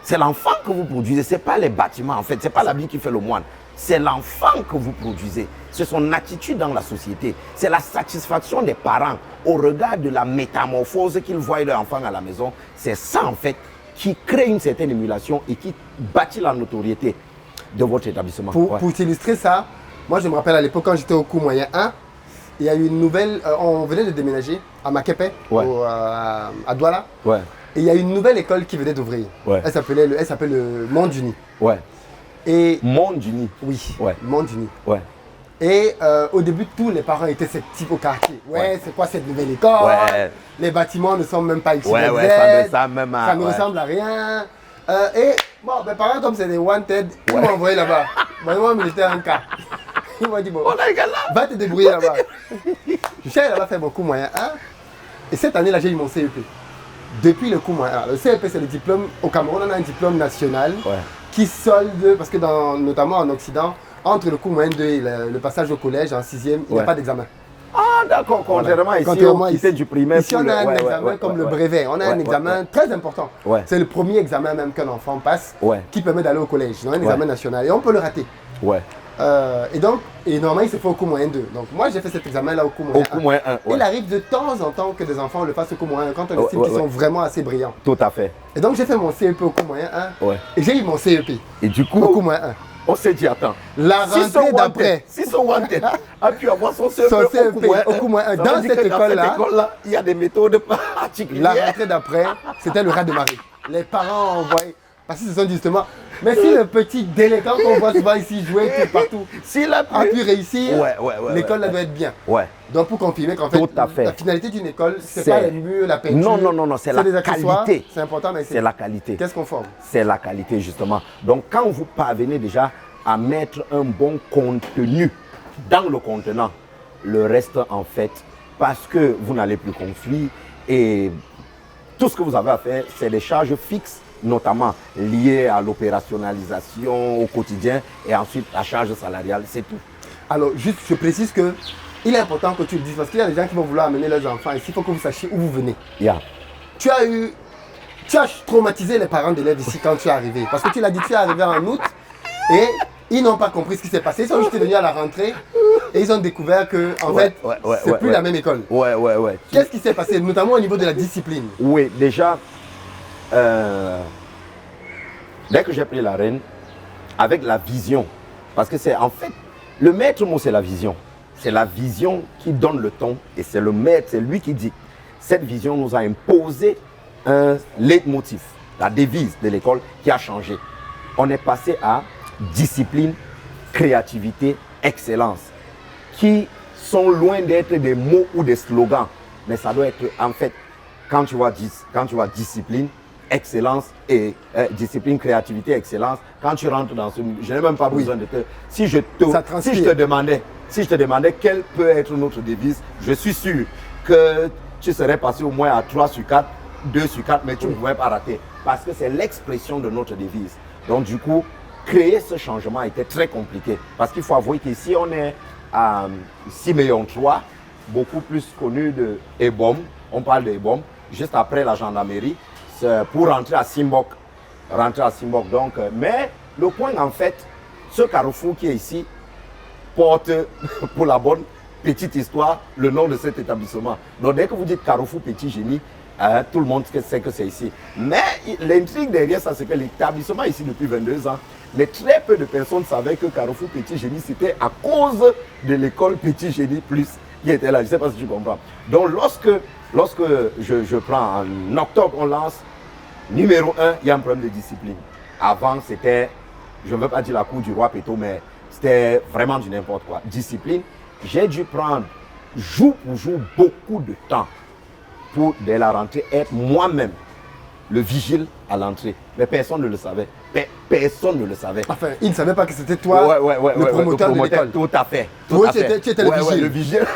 C'est l'enfant que vous produisez, ce n'est pas les bâtiments en fait, ce n'est pas l'habit qui fait le moine. C'est l'enfant que vous produisez, c'est son attitude dans la société, c'est la satisfaction des parents au regard de la métamorphose qu'ils voient leur enfant à la maison. C'est ça en fait qui crée une certaine émulation et qui bâtit la notoriété de votre établissement. Pour illustrer ça, moi je me rappelle à l'époque quand j'étais au cours moyen 1, il y a eu une nouvelle, on venait de déménager à Makepe, à Douala. Ouais. Et il y a une nouvelle école qui venait d'ouvrir. Ouais. Elle s'appelle le Monde Uni. Ouais. Et Monde Uni. Oui. Ouais. Monde Uni. Ouais. Et au début, tous les parents étaient sceptiques au quartier. Ouais, c'est quoi cette nouvelle école? Ouais. Les bâtiments ne sont même pas ici. Ouais, ça ne ressemble à rien. Et bon, mes parents, comme c'est des wanted, ils m'ont envoyé là-bas. Moi, j'étais un cas. Ils m'ont dit, bon, va te débrouiller là-bas. Je suis allé là-bas faire mon cours moyen 1. Et cette année-là, j'ai eu mon CEP. Depuis le cours moyen 1. Le CEP, c'est le diplôme. Au Cameroun, on a un diplôme national qui solde, parce que notamment en Occident, entre le cours moyen 2 et le passage au collège en 6e, il n'y a pas d'examen. Ah d'accord, contrairement ici, du primaire. Ici, on a un examen comme le brevet. On a un examen très important. C'est le premier examen même qu'un enfant passe qui permet d'aller au collège. On a un examen national et on peut le rater. Et normalement, il se fait au cours moyen 2. Donc moi, j'ai fait cet examen-là au cours moyen 1. Il arrive de temps en temps que des enfants le fassent au cours moyen 1 quand on estime qu'ils sont vraiment assez brillants. Tout à fait. Et donc, j'ai fait mon CEP au cours moyen 1 et j'ai eu mon CEP. Et du coup, au cours moyen 1. On s'est dit, attends, la rentrée d'après, si son wanted a pu avoir son CEP au cours moyen 1, dans cette école-là, il y a des méthodes particulières. La rentrée d'après, c'était le rat de marée. Les parents envoyaient, parce qu'ils se sont dit justement, mais si le petit délinquant qu'on voit souvent ici jouer tout partout, s'il a pu réussir, l'école doit être bien. Donc pour confirmer qu'en fait, la finalité d'une école, c'est pas les murs, la peinture. Non, c'est la qualité. C'est important, mais c'est la qualité. Qu'est-ce qu'on forme? C'est la qualité justement. Donc quand vous parvenez déjà à mettre un bon contenu dans le contenant, le reste en fait, parce que vous n'allez plus conflit et tout ce que vous avez à faire, c'est des charges fixes, notamment liées à l'opérationnalisation au quotidien et ensuite la charge salariale, c'est tout. Alors juste, je précise que il est important que tu le dises parce qu'il y a des gens qui vont vouloir amener leurs enfants ici, il faut que vous sachiez où vous venez. Tu as traumatisé les parents d'élèves ici quand tu es arrivé, parce que tu l'as dit, tu es arrivé en août et ils n'ont pas compris ce qui s'est passé. Ils sont juste venus à la rentrée et ils ont découvert que en fait, c'est plus la même école. Qu'est-ce qui s'est passé, notamment au niveau de la discipline? Oui, déjà, dès que j'ai pris la reine, avec la vision, parce que c'est en fait, le maître mot c'est la vision. C'est la vision qui donne le ton et c'est le maître, c'est lui qui dit. Cette vision nous a imposé un leitmotiv, la devise de l'école qui a changé. On est passé à discipline, créativité, excellence, qui sont loin d'être des mots ou des slogans, mais ça doit être en fait, quand tu vois discipline, excellence et discipline, créativité, excellence, quand tu rentres dans ce... Je n'ai même pas besoin de te... Si je te demandais quelle peut être notre devise, je suis sûr que tu serais passé au moins à 3 sur 4, 2 sur 4, mais tu ne pouvais pas rater. Parce que c'est l'expression de notre devise. Donc du coup, créer ce changement était très compliqué. Parce qu'il faut avouer qu'ici, on est à Siméon 3, beaucoup plus connu de Ebom. On parle de Ebom, juste après la gendarmerie, pour rentrer à Simbok. Donc, mais le point en fait, ce carrefour qui est ici porte pour la bonne petite histoire le nom de cet établissement. Donc dès que vous dites Carrefour Petit Génie, tout le monde sait que c'est ici. Mais l'intrigue derrière ça, c'est que l'établissement est ici depuis 22 ans. Mais très peu de personnes savaient que Carrefour Petit Génie, c'était à cause de l'école Petit Génie Plus qui était là. Je ne sais pas si tu comprends. Donc lorsque je prends en octobre, on lance Numéro un, il y a un problème de discipline. Avant, c'était, je ne veux pas dire la cour du roi Péto, mais c'était vraiment du n'importe quoi. Discipline, j'ai dû prendre jour pour jour beaucoup de temps pour, dès la rentrée, être moi-même le vigile à l'entrée. Mais personne ne le savait. Personne ne le savait. Enfin, il ne savait pas que c'était toi, le promoteur de l'école. Tout à fait. Oui, tu étais le vigile. Le vigile.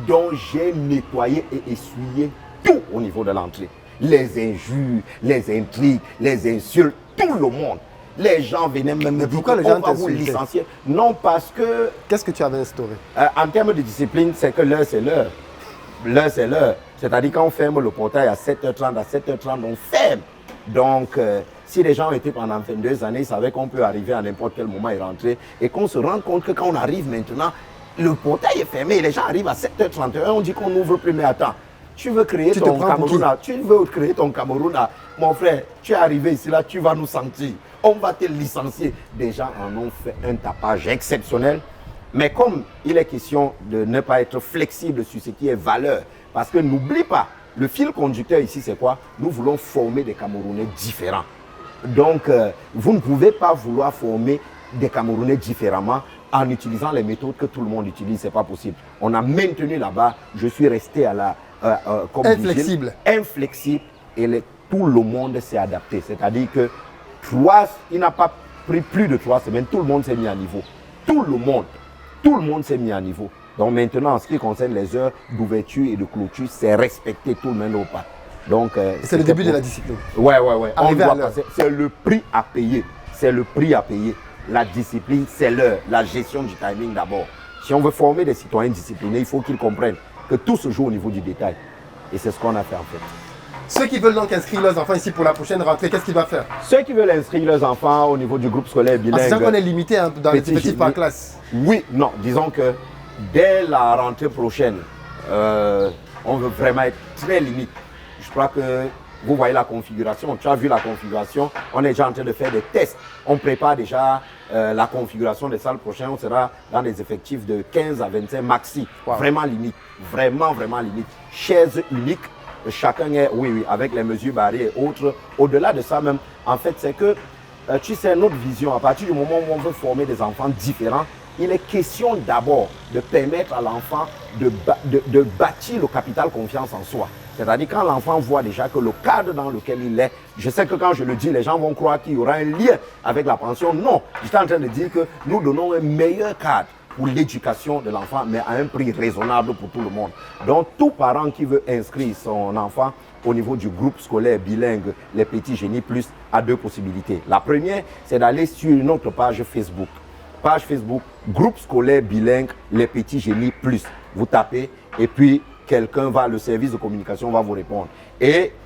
Donc, j'ai nettoyé et essuyé tout au niveau de l'entrée. Les injures, les intrigues, les insultes, tout le monde. Les gens venaient même me dire pourquoi les gens va vous licencier. Non, parce que... Qu'est-ce que tu avais instauré? En termes de discipline, c'est que l'heure, c'est l'heure. L'heure, c'est l'heure. C'est-à-dire quand on ferme le portail à 7h30, à 7h30, on ferme. Donc, si les gens étaient pendant 22 années, ils savaient qu'on peut arriver à n'importe quel moment et rentrer. Et qu'on se rend compte que quand on arrive maintenant, le portail est fermé. Les gens arrivent à 7h31, on dit qu'on n'ouvre plus. Mais attends, tu veux créer ton Cameroun. Tu veux créer ton Cameroun. Mon frère, tu es arrivé ici, là, tu vas nous sentir. On va te licencier. Des gens en ont fait un tapage exceptionnel. Mais comme il est question de ne pas être flexible sur ce qui est valeur, parce que n'oublie pas, le fil conducteur ici, c'est quoi? Nous voulons former des Camerounais différents. Donc, vous ne pouvez pas vouloir former des Camerounais différemment en utilisant les méthodes que tout le monde utilise. Ce n'est pas possible. On a maintenu là-bas, je suis resté à la... comme inflexible. Vigile, inflexible, et tout le monde s'est adapté. C'est-à-dire que il n'a pas pris plus de 3 semaines, tout le monde s'est mis à niveau. Tout le monde s'est mis à niveau. Donc maintenant, en ce qui concerne les heures d'ouverture et de clôture, c'est respecter tout le monde au pas. Donc, c'est le début de la discipline. Ouais. C'est le prix à payer. C'est le prix à payer. La discipline, c'est l'heure. La gestion du timing d'abord. Si on veut former des citoyens disciplinés, il faut qu'ils comprennent que tout se joue au niveau du détail. Et c'est ce qu'on a fait en fait. Ceux qui veulent donc inscrire leurs enfants ici pour la prochaine rentrée, qu'est-ce qu'ils doivent faire? Ceux qui veulent inscrire leurs enfants au niveau du groupe scolaire bilingue. C'est ça qu'on est limité dans les effectifs par classe. Oui, non, disons que dès la rentrée prochaine, on veut vraiment être très limite. Je crois que vous voyez la configuration, tu as vu la configuration, on est déjà en train de faire des tests. On prépare déjà la configuration des salles prochaines, on sera dans des effectifs de 15 à 25 maxi. Wow. Vraiment limite, vraiment limite. Chaises uniques. Chacun est, oui, avec les mesures barrières et autres. Au-delà de ça même, en fait, c'est que, tu sais, notre vision, à partir du moment où on veut former des enfants différents, il est question d'abord de permettre à l'enfant de bâtir le capital confiance en soi. C'est-à-dire quand l'enfant voit déjà que le cadre dans lequel il est, je sais que quand je le dis, les gens vont croire qu'il y aura un lien avec la pension. Non, je suis en train de dire que nous donnons un meilleur cadre pour l'éducation de l'enfant, mais à un prix raisonnable pour tout le monde. Donc, tout parent qui veut inscrire son enfant au niveau du groupe scolaire bilingue, les Petits Génies Plus, a 2 possibilités. La première, c'est d'aller sur notre page Facebook. Page Facebook, groupe scolaire bilingue, les Petits Génies Plus. Vous tapez et puis quelqu'un le service de communication va vous répondre.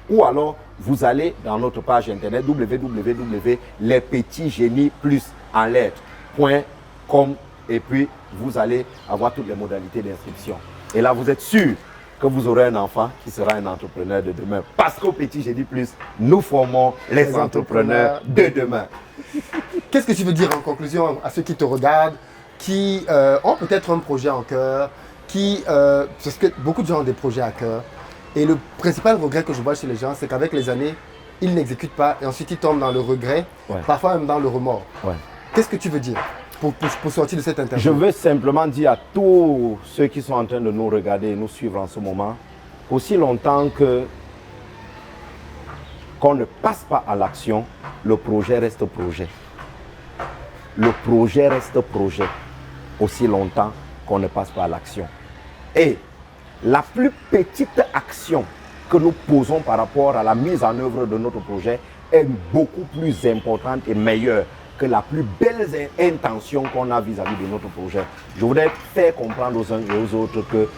Ou alors, vous allez dans notre page internet www.lespetitsgeniesplusenlettres.com et puis vous allez avoir toutes les modalités d'inscription. Et là, vous êtes sûr que vous aurez un enfant qui sera un entrepreneur de demain. Parce qu'au Petit Génie Plus, nous formons les entrepreneurs de demain. Qu'est-ce que tu veux dire en conclusion à ceux qui te regardent, qui ont peut-être un projet en cœur, parce que beaucoup de gens ont des projets à cœur. Et le principal regret que je vois chez les gens, c'est qu'avec les années, ils n'exécutent pas et ensuite ils tombent dans le regret, parfois même dans le remords. Qu'est-ce que tu veux dire pour sortir de cette interview? Je veux simplement dire à tous ceux qui sont en train de nous regarder et nous suivre en ce moment, aussi longtemps qu'on ne passe pas à l'action, le projet reste projet. Le projet reste projet, aussi longtemps qu'on ne passe pas à l'action. Et la plus petite action que nous posons par rapport à la mise en œuvre de notre projet est beaucoup plus importante et meilleure que la plus belle intention qu'on a vis-à-vis de notre projet. Je voudrais faire comprendre aux uns et aux autres que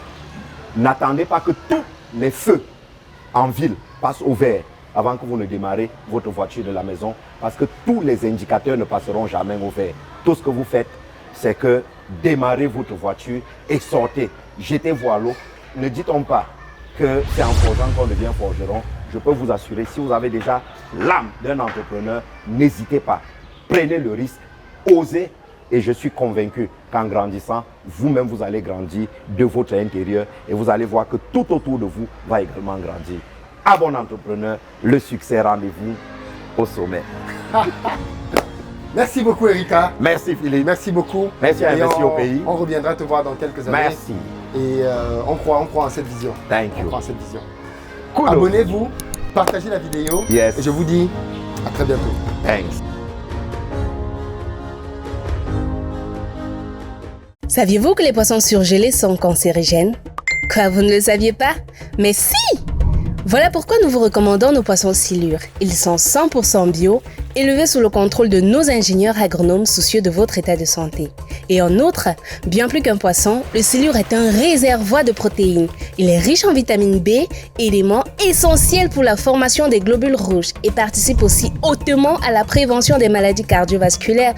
n'attendez pas que tous les feux en ville passent au vert avant que vous ne démarrez votre voiture de la maison, parce que tous les indicateurs ne passeront jamais au vert. Tout ce que vous faites, c'est que démarrez votre voiture et sortez, jetez-vous à l'eau. Ne dit-on pas que c'est en forgeant qu'on devient forgeron? Je peux vous assurer, si vous avez déjà l'âme d'un entrepreneur, n'hésitez pas. Prenez le risque, osez, et je suis convaincu qu'en grandissant, vous-même vous allez grandir de votre intérieur et vous allez voir que tout autour de vous va également grandir. à bon entrepreneur, le succès, rendez-vous au sommet. Merci beaucoup, Erika. Merci Philippe. Merci beaucoup. Merci à Et Investir au pays. On reviendra te voir dans quelques années. Merci. Et on croit en cette vision. Thank On you. croit en cette vision. Cool. Abonnez-vous, partagez la vidéo. Yes. Et je vous dis à très bientôt. Thanks. Saviez-vous que les poissons surgelés sont cancérigènes? Quoi, vous ne le saviez pas? Mais si! Voilà pourquoi nous vous recommandons nos poissons silures. Ils sont 100% bio, élevés sous le contrôle de nos ingénieurs agronomes soucieux de votre état de santé. Et en outre, bien plus qu'un poisson, le silure est un réservoir de protéines. Il est riche en vitamine B, élément essentiel pour la formation des globules rouges et participe aussi hautement à la prévention des maladies cardiovasculaires.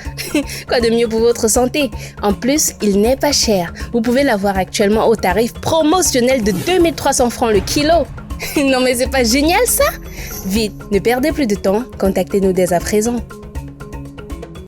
Quoi de mieux pour votre santé? En plus, il n'est pas cher. Vous pouvez l'avoir actuellement au tarif promotionnel de 2300 francs le kilo. Non mais c'est pas génial ça? Vite, ne perdez plus de temps, contactez-nous dès à présent.